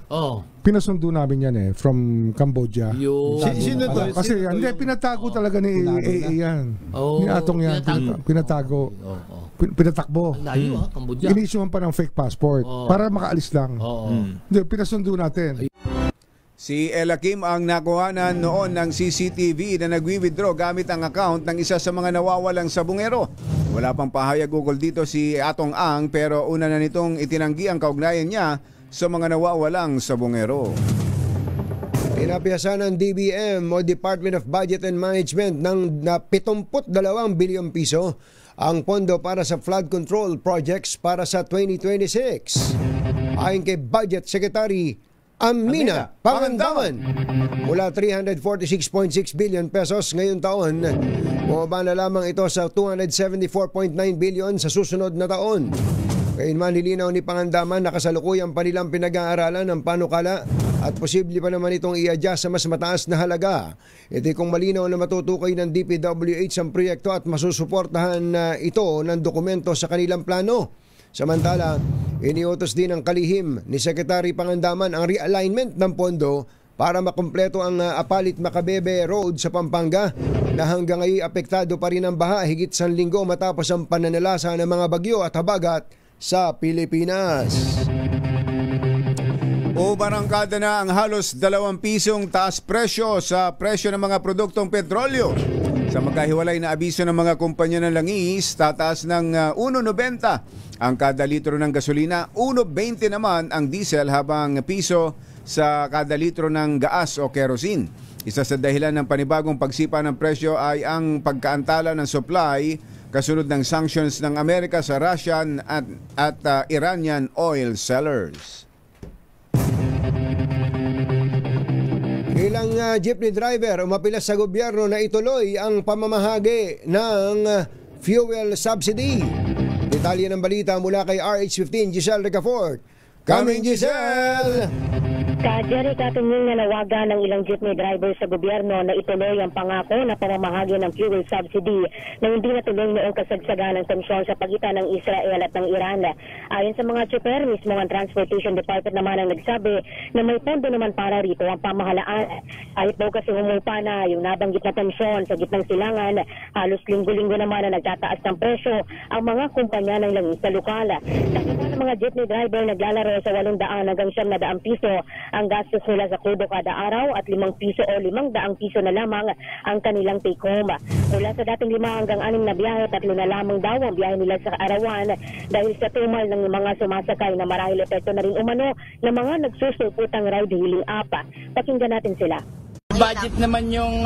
[SPEAKER 9] pinasundo namin yan from Cambodia.
[SPEAKER 10] Yun.
[SPEAKER 5] Sino to?
[SPEAKER 9] Kasi hindi, pinatago talaga ni AA yan. Ni Atong yan. Pinatago. Pinatakbo.
[SPEAKER 10] Layo Cambodia.
[SPEAKER 9] Inisyohan pa ng fake passport para makaalis lang. Hindi, pinasundo natin.
[SPEAKER 2] Si Ella Kim ang nakuhanan noon ng CCTV na nagwi-withdraw gamit ang account ng isa sa mga nawawalang sabungero. Wala pang pahayag ukol dito si Atong Ang pero una na nitong itinanggi ang kaugnayan niya sa mga nawawalang sabungero.
[SPEAKER 4] Pinapiyasan ng DBM o Department of Budget and Management ng 72 bilyong piso ang pondo para sa flood control projects para sa 2026. Ayon kay Budget Secretary Amina Pangandaman, mula 346.6 billion pesos ngayong taon, bumaba na lamang ito sa 274.9 billion sa susunod na taon. Gayunman, nilinaw ni Pangandaman na kasalukuyan pa nilang pinag-aaralan ng panukala at posible pa naman itong i-adjust sa mas mataas na halaga. Ito kung malinaw na matutukoy ng DPWH ang proyekto at masusuportahan ito ng dokumento sa kanilang plano. Samantala, iniutos din ng kalihim ni Secretary Pangandaman ang realignment ng pondo para makumpleto ang Apalit Macabebe Road sa Pampanga na hanggang ngayon apektado pa rin ang baha higit sa linggo matapos ang pananalasa ng mga bagyo at habagat sa Pilipinas.
[SPEAKER 2] Umarangkada na ang halos 2 pisong taas presyo sa presyo ng mga produktong petrolyo. Sa magkahiwalay na abiso ng mga kumpanya ng langis, tataas ng 1.90 ang kada litro ng gasolina, 1.20 naman ang diesel habang piso sa kada litro ng gaas o kerosene. Isa sa dahilan ng panibagong pagsipa ng presyo ay ang pagkaantala ng supply kasunod ng sanctions ng Amerika sa Russian at Iranian oil sellers.
[SPEAKER 4] Ilang jeepney driver umapilas sa gobyerno na ituloy ang pamamahagi ng fuel subsidy. Detalye ng balita mula kay RH15 Giselle Ricafort. Coming, Giselle!
[SPEAKER 10] Jerry, katunyong nanawagan ng ilang jeepney driver sa gobyerno na ituloy ang pangako na pamamahagi ng fuel subsidy na hindi natuloy noong kasagsagan ng tensyon sa pagitan ng Israel at ng Iran. Ayon sa mga tsuper, mismo ang Transportation Department naman ang nagsabi na may pondo naman para rito ang pamahalaan. Kahit daw kasi humupa na yung nabanggit na tensyon sa gitnang silangan, halos linggo-linggo naman na nagtataas ng presyo ang mga kumpanya ng langis sa lokal. Nakita ng mga jeepney driver naglalaro sa 800 hanggang 900 piso ang gastos nila sa krudo kada araw at 5 piso o 500 piso na lamang ang kanilang take home. Mula sa dating 5 hanggang 6 na biyahe, 3 na lamang daw ang biyahe nila sa arawan dahil sa tumal ng mga sumasakay na marahil epekto na rin umano ng mga nagsusulputang ride-hailing app. Pakinggan natin sila.
[SPEAKER 11] Budget naman yung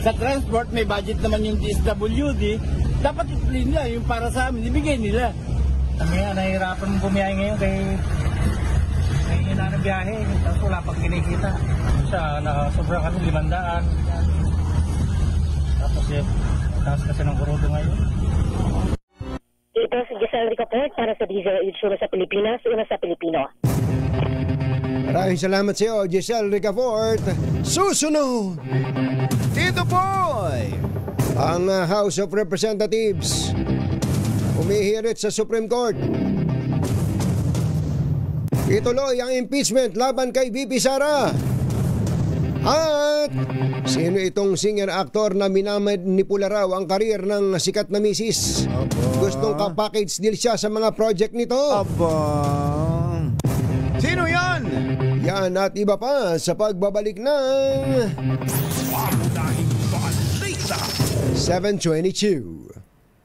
[SPEAKER 11] sa transport, may budget naman yung DSWD. Dapat ituloy nila yung para sa amin, ibigay nila. Kami nga, nahihirapan mong bumiyahe ngayon kay na ng biyahe, tapos wala pang kinikita. Siya, sobrang kami 500. Tapos yun, taas kasi ng kurudo ngayon.
[SPEAKER 10] Ito si Giselle Ricafort para sa DZRH sa Pilipinas, una sa Pilipino.
[SPEAKER 4] Maraming salamat sa iyo, Giselle Ricafort. Susunod!
[SPEAKER 2] Tito Boy!
[SPEAKER 4] Ang House of Representatives umihirit sa Supreme Court. Ituloy ang impeachment laban kay VP Sara. At sino itong singer-actor na minamanipula raw ang karir ng sikat na misis? Gustong ka-package deal siya sa mga project nito.
[SPEAKER 2] Sino yan?
[SPEAKER 4] Yan at iba pa sa pagbabalik ng 722.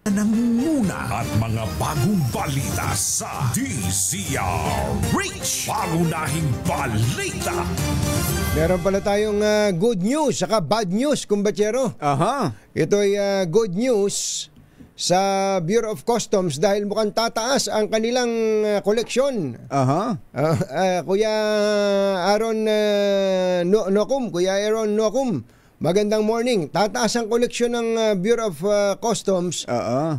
[SPEAKER 3] Nangunguna at mga bagong balita sa DZRH. Pangunahing balita.
[SPEAKER 4] Meron pala tayong good news saka bad news, kumbachero.
[SPEAKER 2] Aha.
[SPEAKER 4] Ito ay good news sa Bureau of Customs dahil mukhang tataas ang kanilang koleksyon.
[SPEAKER 2] Aha.
[SPEAKER 4] Kuya Aaron Nokum, magandang morning. Tataas ang koleksyon ng Bureau of Customs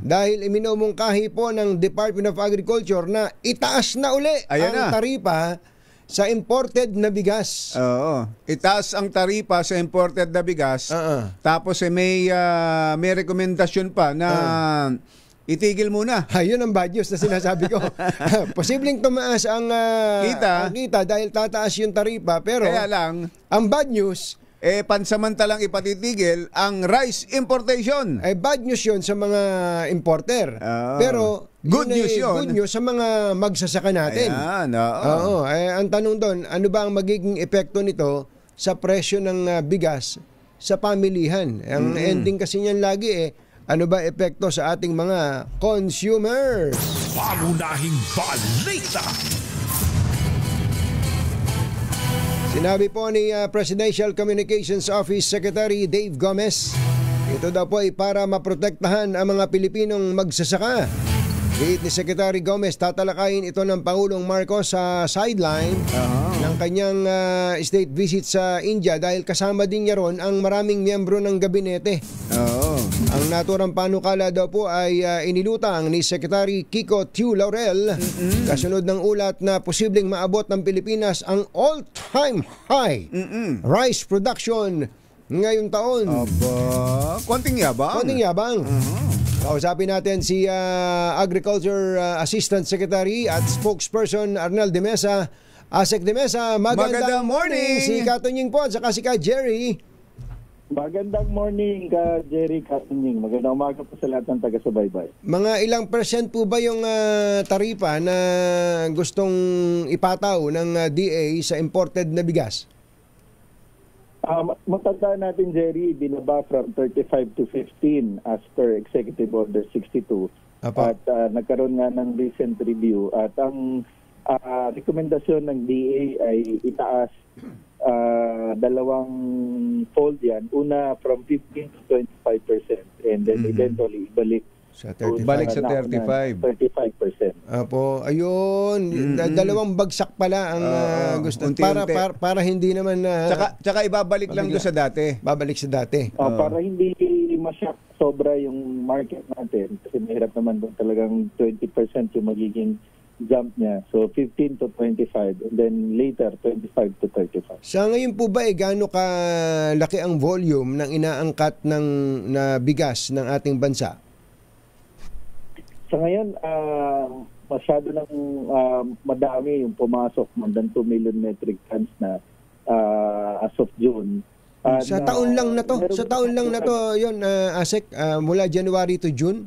[SPEAKER 4] dahil iminumungkahi po ng Department of Agriculture na itaas na uli ang taripa sa imported na bigas.
[SPEAKER 2] Oo. Itaas ang taripa sa imported na bigas. Tapos may rekomendasyon pa na itigil muna.
[SPEAKER 4] Ayun ang bad news na sinasabi ko. Posibleng tumaas ang kita dahil tataas yung taripa. Pero
[SPEAKER 2] kaya lang,
[SPEAKER 4] ang bad news,
[SPEAKER 2] pansamantalang ipatitigil ang rice importation.
[SPEAKER 4] Bad news yun sa mga importer. Pero
[SPEAKER 2] good news yun.
[SPEAKER 4] Good news sa mga magsasaka natin.
[SPEAKER 2] Ayan, oo.
[SPEAKER 4] Ang tanong doon, ano ba ang magiging epekto nito sa presyo ng bigas sa pamilihan? Ang ending kasi niyan lagi ano ba epekto sa ating mga consumers?
[SPEAKER 3] Pangunahing balita.
[SPEAKER 4] Sinabi po ni Presidential Communications Office Secretary Dave Gomez, ito daw po ay para maprotektahan ang mga Pilipinong magsasaka. Giit ni Secretary Gomez, tatalakayin ito ng Pangulong Marcos sa sideline ng kanyang state visit sa India dahil kasama din niya ron ang maraming miyembro ng gabinete. Ang naturang panukala daw po ay inilutang ni Secretary Kiko Tiu Laurel kasunod ng ulat na posibleng maabot ng Pilipinas ang all-time high rice production ngayong taon.
[SPEAKER 2] Konting yabang.
[SPEAKER 4] Kausapin natin si Agriculture Assistant Secretary at Spokesperson Arnel de Mesa. Asek de Mesa, magandang morning. Si Katunying po at saka si Ka Jerry.
[SPEAKER 12] Magandang morning ka Jerry, Katunying. Magandang umaga po sa lahat ng taga-subaybay.
[SPEAKER 4] Mga ilang percent po ba yung taripa na gustong ipataw ng DA sa imported na bigas?
[SPEAKER 12] Matandaan natin, Jerry, binaba from 35 to 15 as per Executive Order 62. At nagkaroon nga ng recent review. At ang rekomendasyon ng DA ay itaas dalawang fold yan. Una from 15 to 25% and then eventually ibalik
[SPEAKER 4] sa 35.
[SPEAKER 2] Balik sa 35.
[SPEAKER 12] 35%.
[SPEAKER 4] Apo, ayun, dalawang bagsak pala ang gusto para hindi naman
[SPEAKER 2] tsaka ibabalik lang doon sa dati.
[SPEAKER 4] Babalik sa dati.
[SPEAKER 12] Para hindi masyak sobra yung market natin kasi mahirap naman doon talagang 20% yung magiging jump niya. So 15 to 25 and then later 25 to 35.
[SPEAKER 4] Sa ngayon po ba gaano kalaki ang volume ng inaangkat na bigas ng ating bansa?
[SPEAKER 12] Sa ngayon, masyado nang madami yung pumasok, more than 2 million metric tons na as of June.
[SPEAKER 4] Sa taon lang na to, yun, Asek, mula January to June?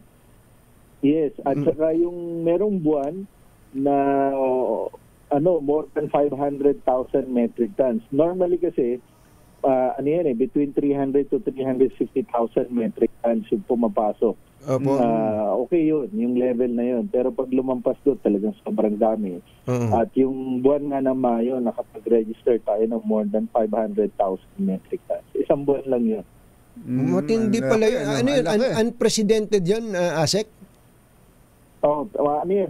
[SPEAKER 12] Yes, at saka yung merong buwan na more than 500,000 metric tons. Normally kasi, between 300 to 350,000 metric tons yung pumapasok. Okay yun, yung level na yun. Pero pag lumampas doon, talagang sobrang dami. At yung buwan nga na Mayo, nakapag-register tayo ng more than 500,000 metric tons. Isang buwan lang yun.
[SPEAKER 4] Matindi pala yun. Ano yun? Unprecedented yun, Asek?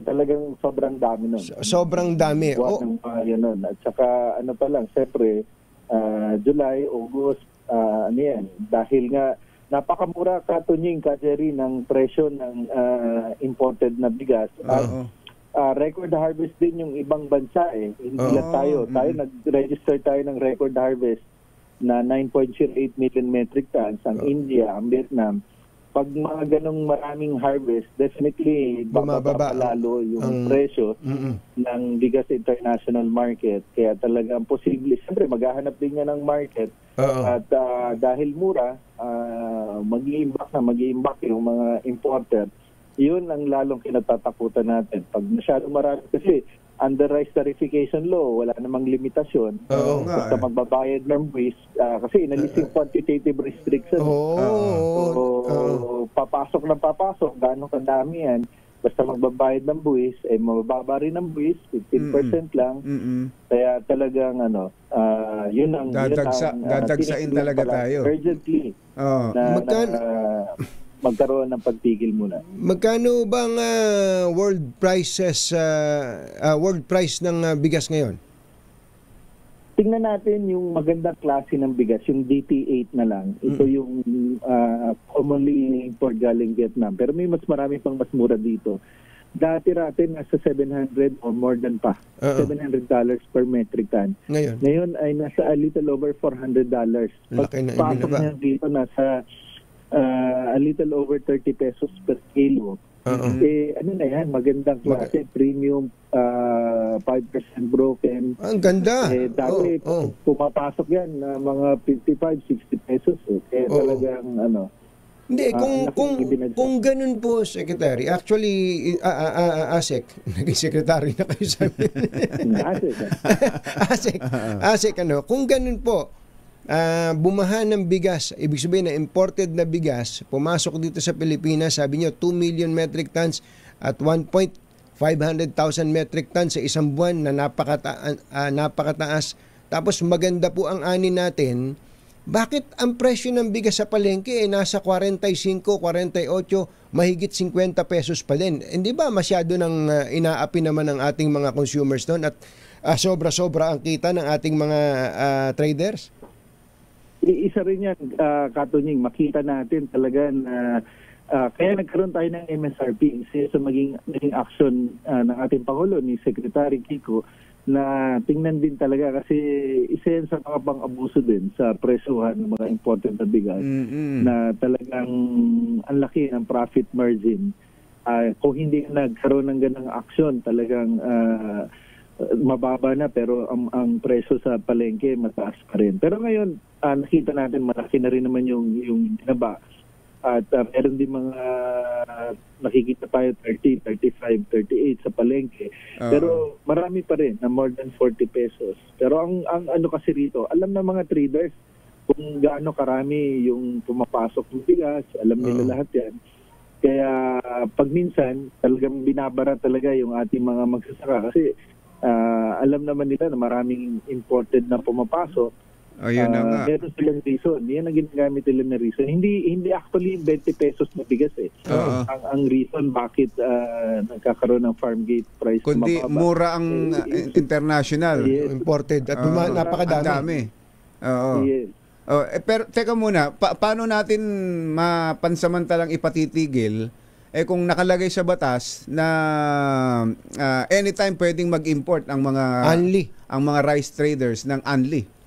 [SPEAKER 12] Talagang sobrang dami nun.
[SPEAKER 4] Sobrang dami.
[SPEAKER 12] Nun. At saka, siyempre, July, August, dahil nga, napakamura Katunying, Jerry, ng presyo ng imported na bigas. Record harvest din yung ibang bansa Hindi lang tayo. Nag-register tayo ng record harvest na 9.08 million metric tons. Ang India, ang Vietnam. Pag mga ganong maraming harvest, definitely bababa lalo yung presyo ng bigas international market. Kaya talagang posible. Siyempre, maghahanap din niya ng market. At dahil mura, mag-iimbak yung mga importer. Yun ang lalong kinatatakutan natin. Pag masyadong marami, kasi under rice tarification law, wala namang limitasyon. Basta magbabayad ng buwis. Kasi inalis yung quantitative restriction. Papasok ng papasok, gano'ng kadami yan. Basta magbabayad ng buwis, mababa rin ng buwis, 15% lang. Kaya talagang yun ang
[SPEAKER 2] dadagsain talaga tayo.
[SPEAKER 12] Urgently. Magkaroon ng pagtigil muna.
[SPEAKER 4] Magkano bang world price ng bigas ngayon?
[SPEAKER 12] Tingnan natin yung magandang klase ng bigas, yung DT8 na lang. Ito yung commonly import galing Vietnam. Pero may marami pang mas mura dito. Dati natin nasa 700 or more than pa. $700 per metric ton. Ngayon ay nasa a little over $400. Pagpasok niya dito nasa a little over 30 pesos per kilo. Ano na yan, magandang klase, premium, 5% broken.
[SPEAKER 4] Ang ganda.
[SPEAKER 12] Dati, pumapasok yan na mga 55-60 pesos. Kaya talagang,
[SPEAKER 4] Hindi, kung ganun po, Secretary, actually, ASEC, naging secretary na kayo sa amin. ASEC, kung ganun po, bumaha ng bigas, ibig sabihin na imported na bigas, pumasok dito sa Pilipinas, sabi nyo, 2 million metric tons at 1,500,000 metric tons sa isang buwan na napakataas. Tapos maganda po ang ani natin. Bakit ang presyo ng bigas sa palengke nasa 45, 48, mahigit 50 pesos pa din? Hindi ba masyado nang inaapi naman ng ating mga consumers doon at sobra-sobra ang kita ng ating mga traders?
[SPEAKER 12] Isa rin yan, Katunying, makita natin talaga na kaya nagkaroon tayo ng MSRP isa sa maging action ng ating Pangulo ni Secretary Kiko na tingnan din talaga kasi isa yan sa mga pang-abuso din sa presyuhan ng mga imported na bigas na talagang ang laki ng profit margin. Kung hindi nagkaroon ng ganang aksyon, talagang mababa na pero ang presyo sa palengke mataas pa rin. Pero ngayon, nakita natin malaki na rin naman yung binaba. At meron din mga nakikita tayo 30, 35, 38 sa palengke. Pero marami pa rin na more than 40 pesos. Pero ang ano kasi rito, alam na mga traders kung gaano karami yung pumapasok ng bigas, alam nila lahat yan. Kaya pag minsan, talagang binabara talaga yung ating mga magsasaka kasi alam naman nila na maraming imported na pumapasok.
[SPEAKER 2] Ayun na nga.
[SPEAKER 12] Meron silang reason. Yan ang ginagamit nila na reason. Hindi actually 20 pesos na bigas eh. Ang reason bakit nagkakaroon ng farm gate price
[SPEAKER 2] kundi
[SPEAKER 12] mababa.
[SPEAKER 2] Mura ang international.
[SPEAKER 4] Imported at napakadami.
[SPEAKER 12] Yes.
[SPEAKER 2] Pero teka muna, paano natin mapansamantalang ipatitigil kung nakalagay sa batas na anytime pwedeng mag-import ang mga rice traders ng unli?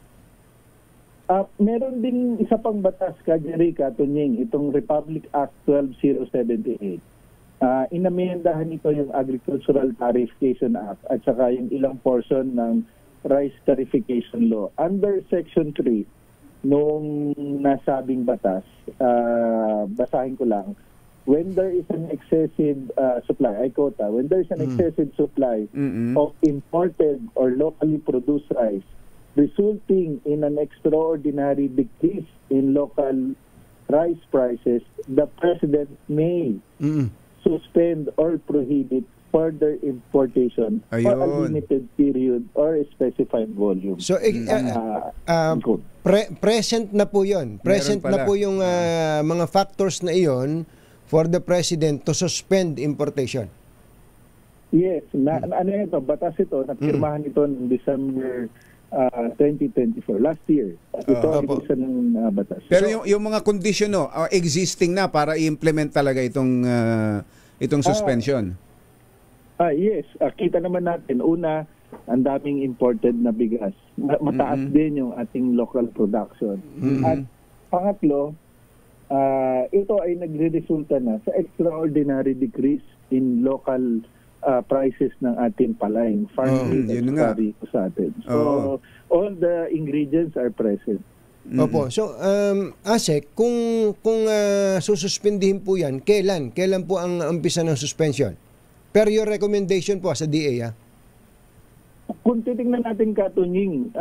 [SPEAKER 12] Meron din isa pang batas, Jerry, Tunying, itong Republic Act 12078. Inamendahan ito yung Agricultural Tariffication Act at saka yung ilang portion ng Rice Tarification Law. Under Section 3, nung nasabing batas, basahin ko lang, when there is an excessive supply, I quote, when there is an excessive supply of imported or locally produced rice, resulting in an extraordinary decrease in local rice prices, the President may suspend or prohibit further importation for a limited period or a specified volume.
[SPEAKER 4] So, present na po yun. Present na po yung mga factors na iyon for the President to suspend importation.
[SPEAKER 12] Yes. Ano ito? Batas ito. Napirmahan ito noong December 2024, last year. Ito ang isa ng batas.
[SPEAKER 2] Pero yung mga condition existing na para i-implement talaga itong suspension.
[SPEAKER 12] Yes, kita naman natin, una, ang daming imported na bigas. Mataas din yung ating local production. At pangatlo, ito ay nagre-resulta na sa extraordinary decrease in local prices ng ating palaing farm sa atin. So, all the ingredients are present.
[SPEAKER 4] Opo. So, ASEC, kung sususpindihin po yan, kailan po ang umpisa ng suspension? Per your recommendation po sa DA,
[SPEAKER 12] Kung titingnan natin, Katunying,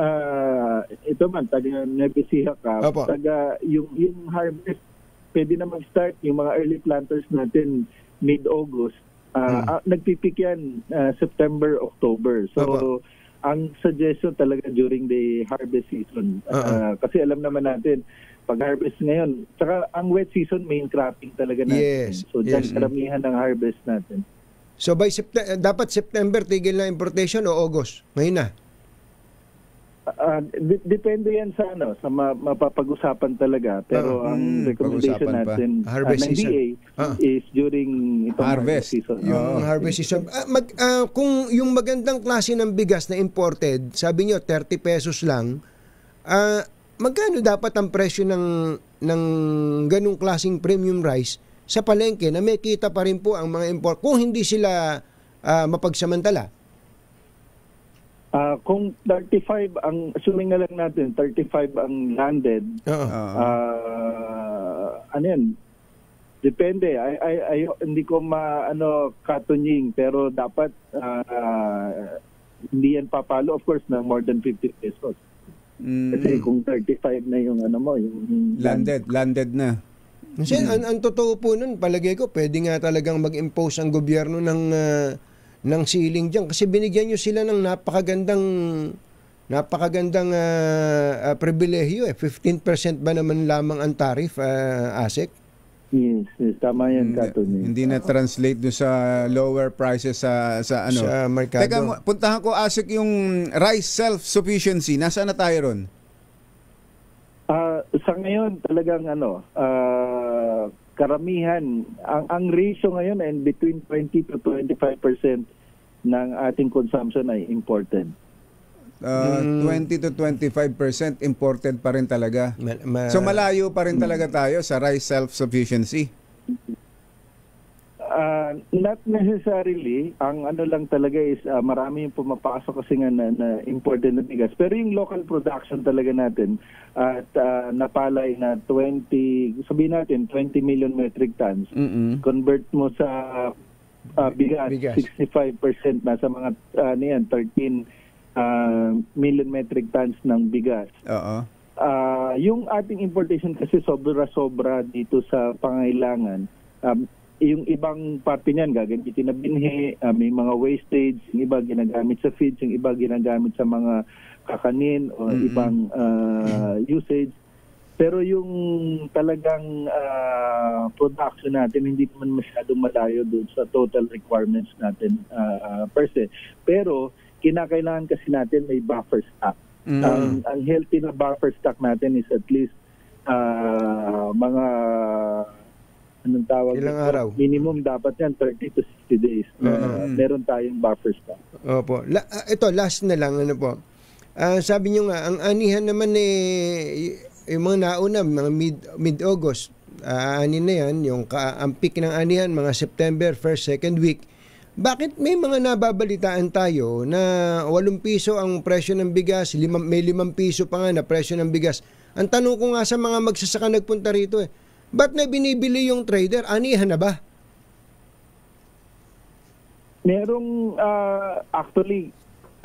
[SPEAKER 12] ito man, taga Nebesiha ka, taga yung harvest, pwede na mag-start yung mga early planters natin mid-August. Nagpipik yan September, October. So, ang suggestion talaga during the harvest season. Kasi alam naman natin, pag harvest ngayon, saka ang wet season, main cropping talaga natin. So, dyan karamihan ng harvest natin.
[SPEAKER 4] So, dapat September, tigil na importation o August? Ngayon na?
[SPEAKER 12] Depende yan sa mapapag-usapan talaga. Pero ang recommendation natin ng DA is during itong harvest season.
[SPEAKER 4] Yung harvest season. Kung yung magandang klase ng bigas na imported, sabi nyo 30 pesos lang, magkano dapat ang presyo ng ganung klaseng premium rice sa palengke na may kita pa rin po ang mga import kung hindi sila mapagsamantala?
[SPEAKER 12] Kung 35 ang, assuming na lang natin, 35 ang landed, ano yan, depende. Hindi ko katunying, pero dapat hindi yan papalo, of course, na more than 50 pesos. Kasi kung 35 na yung yung
[SPEAKER 2] landed na.
[SPEAKER 4] Kasi ang totoo po nun, palagay ko, pwede nga talagang mag-impose ang gobyerno ng ceiling dyan. Kasi binigyan nyo sila ng napakagandang pribilehyo. 15% ba naman lamang ang tariff, ASEC?
[SPEAKER 12] Yes, tama yan, Katunying.
[SPEAKER 2] Hindi na translate do sa lower prices sa
[SPEAKER 4] merkado.
[SPEAKER 2] Teka, puntahan ko, ASEC, yung rice self-sufficiency. Nasaan na tayo ron?
[SPEAKER 12] Sa ngayon talagang karamihan ang ratio ngayon ay between 20 to 25% ng ating consumption ay imported.
[SPEAKER 2] 20 to 25% imported pa rin talaga. So malayo pa rin talaga tayo sa rice self-sufficiency.
[SPEAKER 12] Not necessarily. Ang lang talaga is marami yung pumapasok kasi nga na imported na bigas. Pero yung local production talaga natin at napalay na 20 million metric tons. Convert mo sa bigas. 65% na sa mga 13 million metric tons ng bigas. Yung ating importation kasi sobra-sobra dito sa pangailangan. Yung ibang parte niyan gagamitin na binhi, may mga wastage, yung iba ginagamit sa feeds, yung iba ginagamit sa mga kakanin o ibang usage. Pero yung talagang production natin hindi naman masyadong malayo doon sa total requirements natin per se. Pero kinakailangan kasi natin may buffer stock. Ang healthy na buffer stock natin is at least mga
[SPEAKER 4] ilang araw?
[SPEAKER 12] Minimum dapat yan 30 to 60 days. Meron tayong buffer stock.
[SPEAKER 4] Opo. Ito, last na lang. Sabi nyo nga, ang anihan naman yung mga nauna, mga mid-August, anin na yan, ang peak ng anihan, mga September, first, second week. Bakit may mga nababalitaan tayo na 8 piso ang presyo ng bigas, may 5 piso pa nga na presyo ng bigas? Ang tanong ko nga sa mga magsasaka nagpunta rito ba't na binibili yung trader? Anihan na ba?
[SPEAKER 12] Merong actually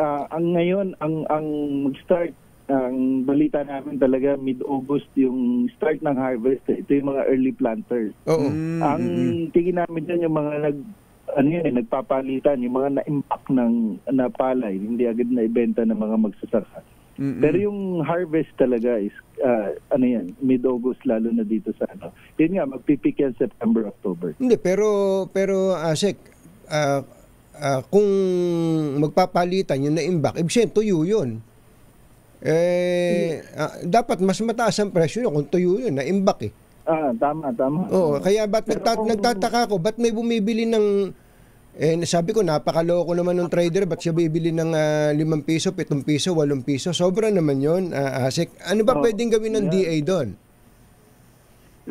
[SPEAKER 12] ang ngayon ang mag-start ang balita namin talaga mid-August yung start ng harvest. Ito yung mga early planters. Ang tingin namin dyan yung mga nagpapalitan, yung mga na-impact ng napalay, hindi agad na ibenta ng mga magsasaka. Pero yung harvest talaga is mid-August, lalo na dito sa yun nga, magpipik yan September, October.
[SPEAKER 4] Hindi, pero ASEC, kung magpapalitan yung na-imbak, ibig tuyo yun. Dapat mas mataas ang presyo kung tuyo yun, na-imbak
[SPEAKER 12] Tama.
[SPEAKER 4] Oo, kaya ba't nagtataka ko, ba't may bumibili ng sabi ko, napakaloko naman ng trader, ba't siya bibili ng 5 piso, 7 piso, 8 piso? Sobra naman yun, ASEC. Ano ba pwedeng gawin ng DA doon?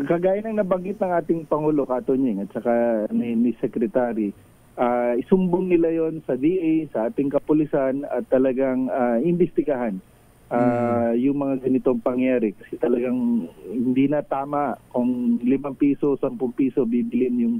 [SPEAKER 12] Kagaya ng nabanggit ng ating Pangulo, Katunying, at saka ni Secretary, isumbong nila yon sa DA, sa ating kapulisan, at talagang imbestigahan yung mga ganitong pangyari. Kasi talagang hindi na tama kung 5 piso, 10 piso bibilin yung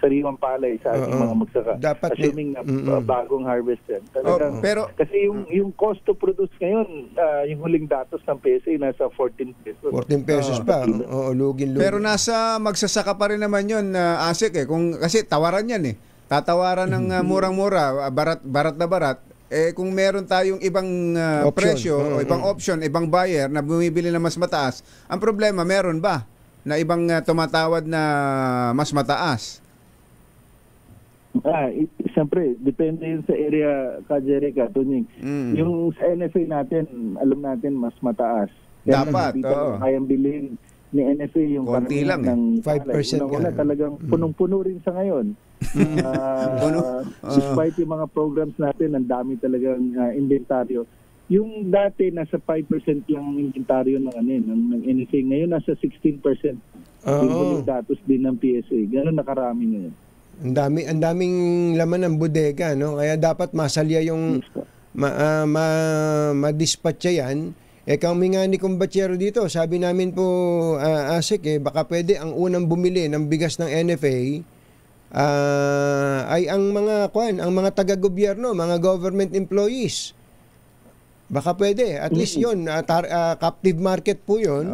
[SPEAKER 12] sariwang palay sa ating mga magsaka.
[SPEAKER 4] Dapat
[SPEAKER 12] assuming na bagong harvest yan. Talagang,
[SPEAKER 2] pero
[SPEAKER 12] kasi yung cost to produce ngayon, yung huling datos ng PSA nasa 14 pesos.
[SPEAKER 4] 14 pesos pa. Lugin.
[SPEAKER 2] Pero nasa magsasaka pa rin naman yun, ASEC kasi tawaran yan Tatawaran ng murang-mura, barat na barat. Kung meron tayong ibang presyo, o ibang option, ibang buyer na bumibili na mas mataas, ang problema, meron ba na ibang tumatawad na mas mataas?
[SPEAKER 12] Siyempre, depende yun sa area, Kajerica, Tunying. Yung sa NFA natin, alam natin mas mataas.
[SPEAKER 2] Dapat,
[SPEAKER 12] kayang bilhin ni NFA yung
[SPEAKER 2] konti lang
[SPEAKER 12] ng
[SPEAKER 4] 5%.
[SPEAKER 12] Una talagang punong-puno rin sa ngayon. Despite yung mga programs natin, ang dami talagang inventaryo. Yung dati nasa 5% lang ang inventaryo ng NFA, ngayon nasa 16%. Yung datos din ng PSA. Gano'n nakarami ngayon.
[SPEAKER 4] Ang daming laman ng bodega, no? Kaya dapat masalya yung ma-dispatcha yan. Kami nga ni Kumbachero dito, sabi namin po, Asik, baka pwede ang unang bumili ng bigas ng NFA ay ang mga taga-gobyerno, mga government employees. Baka pwede, at least yun, captive market po yun.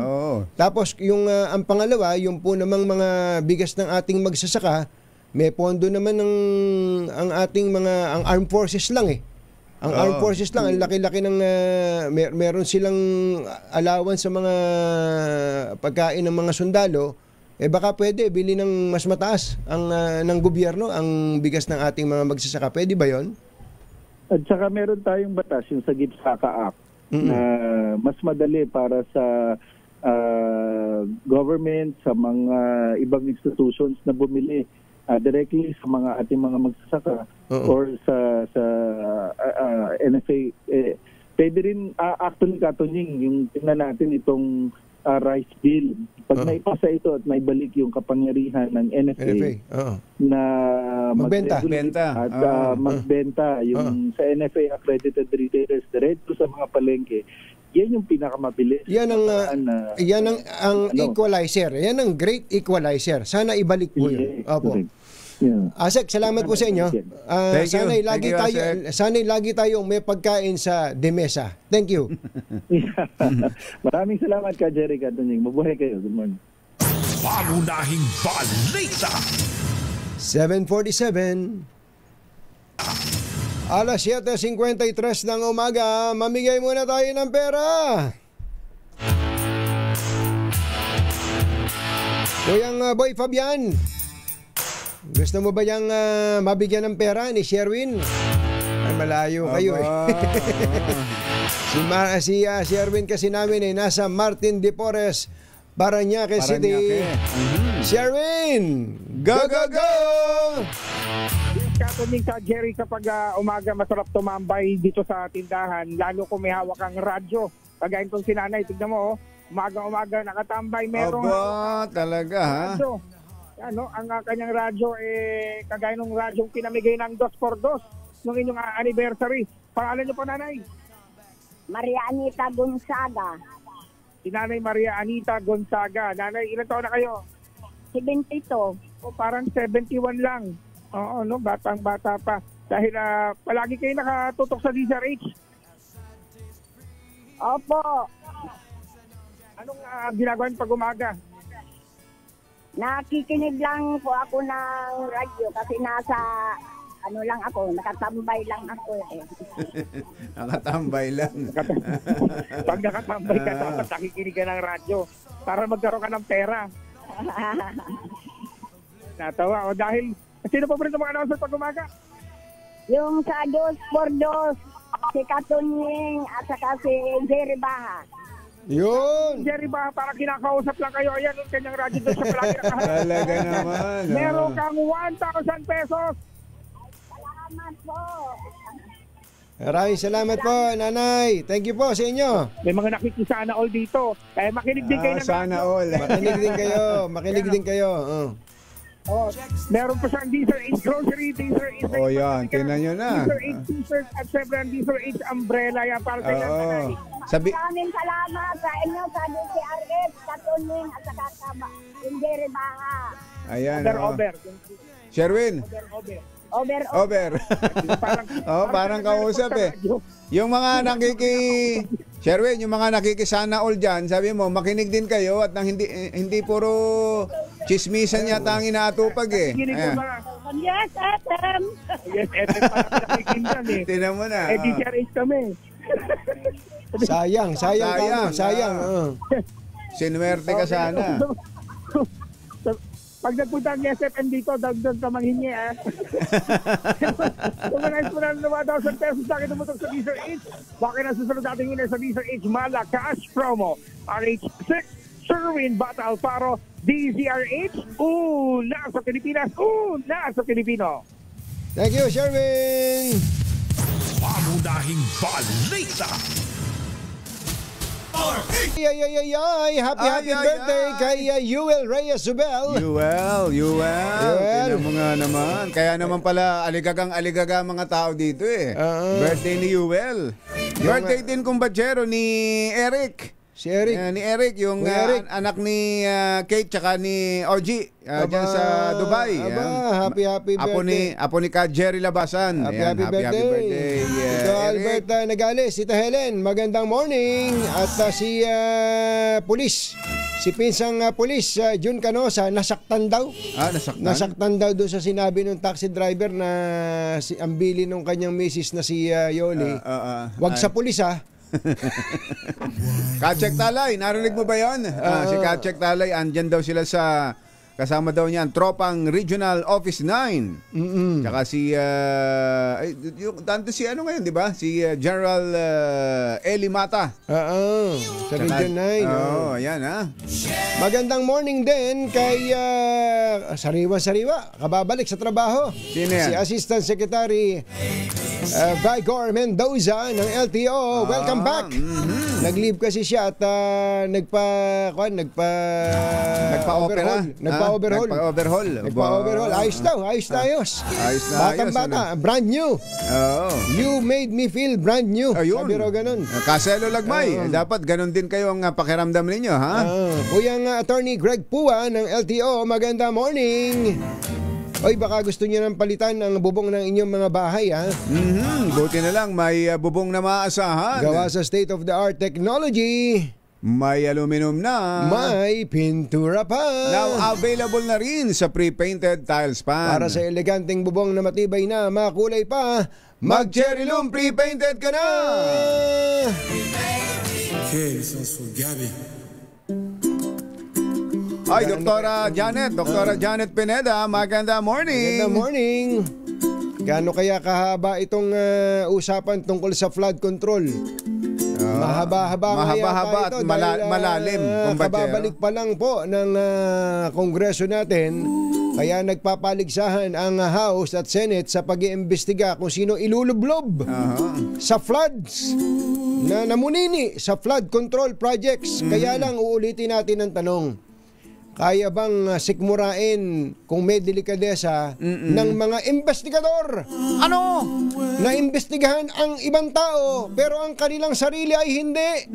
[SPEAKER 4] Tapos yung ang pangalawa, yung po namang mga bigas ng ating magsasaka, may pondo naman ang ating ang armed forces lang eh. Ang armed forces lang, ang laki-laki ng meron silang allowance sa mga pagkain ng mga sundalo. Baka pwede bili ng mas mataas ng gobyerno ang bigas ng ating mga magsasaka. Pwede ba 'yon?
[SPEAKER 12] At saka meron tayong batas yung sa GIBSACA Act na mas madali para sa government, sa mga ibang institutions na bumili directly sa mga ating mga magsasaka or sa NFA. Pwede rin actually katunying yung tingnan natin itong rice bill. Pag naipasa ito at naibalik yung kapangyarihan ng NFA, na magbenta at magbenta yung sa NFA accredited retailers diretso sa mga palengke, yan yung pinakamabilis.
[SPEAKER 4] Yan ang equalizer. Yan ang great equalizer. Sana ibalik po yun. Opo.
[SPEAKER 12] Yeah.
[SPEAKER 4] Asek, salamat po sa inyo. Sana'y lagi tayong may pagkain sa demesa. Thank you.
[SPEAKER 12] Maraming salamat ka, Jerry Catunying. Mabuhay kayo. Good morning.
[SPEAKER 3] Pangunahing balita.
[SPEAKER 4] 7:47. Alas 7:53 ng umaga, mamigay muna tayo ng pera. Kuyang Boy Fabian, gusto mo ba yung mabigyan ng pera ni Sherwin? Ay, malayo kayo eh. Si Sherwin kasi namin ay nasa Martin de Porres, Parañaque City. Sherwin, go, go, go!
[SPEAKER 13] Katunying ka, Jerry, kapag umaga masarap tumambay dito sa tindahan, lalo kung may hawak ang radyo. Kagaya itong sinanay, tignan mo, umaga nakatambay, merong
[SPEAKER 2] talaga ha?
[SPEAKER 13] Radyo. Ano, ang kanyang radyo kagaya ng radyong pinamigay ng 2x2 nung inyong anniversary. Pangalan niyo po, nanay?
[SPEAKER 14] Maria Anita Gonzaga.
[SPEAKER 13] Si Nanay Maria Anita Gonzaga. Nanay, ilan taon na kayo?
[SPEAKER 14] 72.
[SPEAKER 13] O parang 71 lang. Oo, no, batang-bata pa. Dahil palagi kayo nakatutok sa DZRH.
[SPEAKER 14] Opo.
[SPEAKER 13] Anong ginagawa niyo pag umaga?
[SPEAKER 14] Nakikinig lang po ako ng radyo kasi nasa lang ako, nakatambay lang ako eh.
[SPEAKER 2] Nakatambay lang.
[SPEAKER 13] Pag nakatambay ka, dapat nakikinig ka ng radyo para magkaroon ka ng pera. Natawa. O dahil, sino po rin mga announcer pag umaga?
[SPEAKER 14] Yung sa 2x2, si Katunying at saka si Jerry Baha.
[SPEAKER 4] Yun!
[SPEAKER 13] Jerry Baha, parang kinakausap lang kayo. Ayan, yung kanyang radyo doon sa palagi na kahit.
[SPEAKER 2] Talaga naman.
[SPEAKER 13] Meron kang 1,000 pesos.
[SPEAKER 14] Salamat po.
[SPEAKER 4] Maraming salamat po, nanay. Thank you po sa inyo.
[SPEAKER 13] May mga nakikisana all dito. Kaya makinig din kayo ng
[SPEAKER 2] sana all.
[SPEAKER 4] Makinig din kayo.
[SPEAKER 13] Meron pa siyang DZRH grocery, DZRH.
[SPEAKER 2] Yan. Tinan nyo na.
[SPEAKER 13] DZRH t-shirt at syempre ang DZRH umbrella. Yan, para sa inyo, nanay.
[SPEAKER 14] Maraming salamat sa inyo sa DZRH, Katunying at saka yung Jerry Baha.
[SPEAKER 2] Ayan.
[SPEAKER 13] Over.
[SPEAKER 2] Sherwin.
[SPEAKER 14] Over.
[SPEAKER 2] Parang kausap eh. Yung mga Sherwin, yung mga nakikisana all dyan, sabi mo, makinig din kayo at hindi puro chismisan yata ang inaatupag eh.
[SPEAKER 14] Yes, FM.
[SPEAKER 13] Yes, FM para nakikinggan eh.
[SPEAKER 2] Tinan mo na.
[SPEAKER 13] DZRH kami.
[SPEAKER 4] Sayang.
[SPEAKER 2] Sinuwerte ka sana.
[SPEAKER 13] Pag nagpunta ang SFM dito, dagdag ka manghingi Tumanais mo na 1,000 pesos sa akin tumutok sa DZRH. Bakit na susunod natin yun sa DZRH Mala Cash Promo. RH6, Sherwin Bata Alfaro, DZRH, una sa Pilipinas, una sa Pilipino.
[SPEAKER 4] Thank you, Sherwin.
[SPEAKER 3] Pangunahing balita.
[SPEAKER 4] Happy birthday kay Yuel Reyes Zubel.
[SPEAKER 2] Yuel. Mo nga naman. Kaya naman pala aligagang mga tao dito eh. Birthday ni Yuel. Birthday din kumbachero ni Eric.
[SPEAKER 4] Si Eric.
[SPEAKER 2] Ni Eric, yung anak ni Kate tsaka ni OG dyan sa Dubai.
[SPEAKER 4] Happy birthday.
[SPEAKER 2] Apo ni Ka Jerry Labasan.
[SPEAKER 4] Happy birthday. Ito Albert Nagales, Tita Helen, magandang morning. At si Pulis. Si pinsang Pulis, Jun Canosa, nasaktan daw.
[SPEAKER 2] Nasaktan?
[SPEAKER 4] Nasaktan daw doon sa sinabi ng taxi driver na ang bili nung kanyang misis na si Yoli. Wag sa pulis
[SPEAKER 2] Kachek Talay, narinig mo ba yun? Si Kachek Talay, andyan daw sila sa kasama daw niyan tropang Regional Office 9. Tsaka si si ano ngayon, di ba? Si General Eli Mata.
[SPEAKER 4] Sa Region 9.
[SPEAKER 2] Ayan
[SPEAKER 4] Magandang morning din kay Sariwa, kababalik sa trabaho.
[SPEAKER 2] Sino yan?
[SPEAKER 4] Si Assistant Secretary Vigor Mendoza ng LTO. Welcome back. Nag-leave kasi siya at nagpa-overhaul. Ayos na. Batang-bata, brand new. You made me feel brand new. Sabi raw ganun.
[SPEAKER 2] Kaselo lagmay. Dapat ganun din kayo ang pakiramdam ninyo, ha?
[SPEAKER 4] Kuyang Attorney Greg Pua ng LTO, maganda morning. Oy, baka gusto niyo nang palitan ang bubong ng inyong mga bahay,
[SPEAKER 2] Buti na lang may bubong na maaasahan.
[SPEAKER 4] Gawa sa state-of-the-art technology.
[SPEAKER 2] May aluminum na.
[SPEAKER 4] May pintura pa.
[SPEAKER 2] Now available na rin sa pre-painted tiles pan.
[SPEAKER 4] Para sa eleganteng bubong na matibay na, makulay pa, mag-Cherry Loom pre-painted ka na.
[SPEAKER 5] Okay, this one's for Gabby.
[SPEAKER 2] Ay, Doktora Janet Pineda, maganda morning.
[SPEAKER 4] Maganda morning. Gaano kaya kahaba itong usapan tungkol sa flood control? Mahaba
[SPEAKER 2] at malalim.
[SPEAKER 4] Kababalik pa lang po ng Kongreso natin. Kaya nagpapaligsahan ang House at Senate sa pag-iimbestiga kung sino ilulublob sa floods na namunini sa flood control projects. Kaya lang uulitin natin ang tanong. Kaya bang sikmurain kung may delikadesa ng mga investigador?
[SPEAKER 2] Ano?
[SPEAKER 4] Na imbestigahan ang ibang tao pero ang kanilang sarili ay hindi.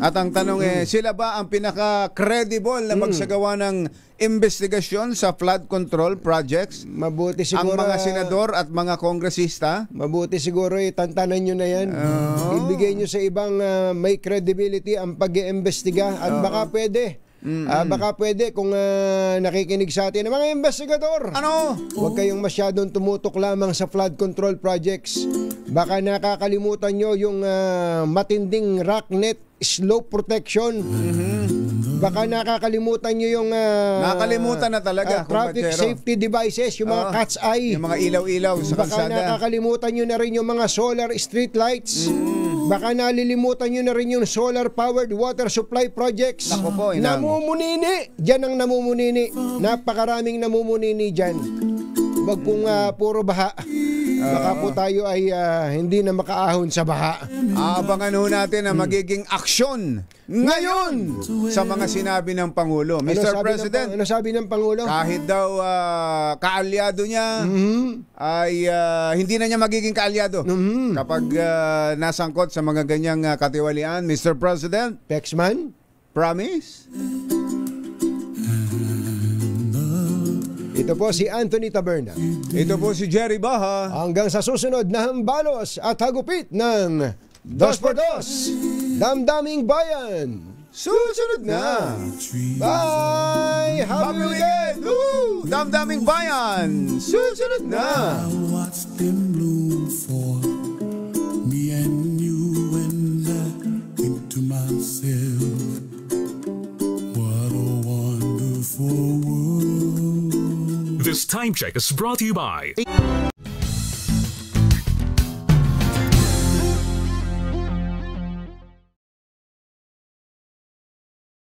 [SPEAKER 2] At ang tanong sila ba ang pinaka-credible na magsagawa ng investigasyon sa flood control projects?
[SPEAKER 4] Mabuti siguro
[SPEAKER 2] ang mga senador at mga kongresista?
[SPEAKER 4] Mabuti siguro tantanan nyo na yan. Ibigay nyo sa ibang may credibility ang pag-iimbestiga at baka pwede. Baka pwede kung nakikinig sa atin ng mga investigador. Huwag kayong masyadong tumutok lamang sa flood control projects. Baka nakakalimutan nyo yung matinding rocknet slope protection. Baka nakakalimutan nyo yung
[SPEAKER 2] nakakalimutan na talaga
[SPEAKER 4] traffic safety devices, yung mga cat's eye,
[SPEAKER 2] yung mga ilaw-ilaw sa kalsada.
[SPEAKER 4] Baka nakakalimutan nyo na rin yung mga solar street lights. Baka nalilimutan nyo na rin yung solar powered water supply projects.
[SPEAKER 2] Naku po,
[SPEAKER 4] namumunini. Diyan ang namumunini. Napakaraming namumunini dyan. Wag pong puro baha. Baka po tayo ay hindi na makaahon sa baha.
[SPEAKER 2] Abangan ho natin ang magiging aksyon ngayon sa mga sinabi ng Pangulo. Mr. President,
[SPEAKER 4] ano sabi ng Pangulo?
[SPEAKER 2] Kahit daw kaalyado niya ay hindi na niya magiging kaalyado kapag nasangkot sa mga ganyang katiwalian. Mr. President,
[SPEAKER 4] Pexman,
[SPEAKER 2] promise?
[SPEAKER 4] Ito po si Anthony Taberna.
[SPEAKER 2] Ito po si Jerry Baha.
[SPEAKER 4] Hanggang sa susunod na hambalos at hagupit ng 2x2 Damdaming Bayan.
[SPEAKER 2] Susunod na.
[SPEAKER 4] Bye!
[SPEAKER 2] Happy weekend! Damdaming Bayan. Susunod na.
[SPEAKER 5] Watch them bloom for me and you, and I think to myself, what a wonderful world.
[SPEAKER 3] This time check is brought to you by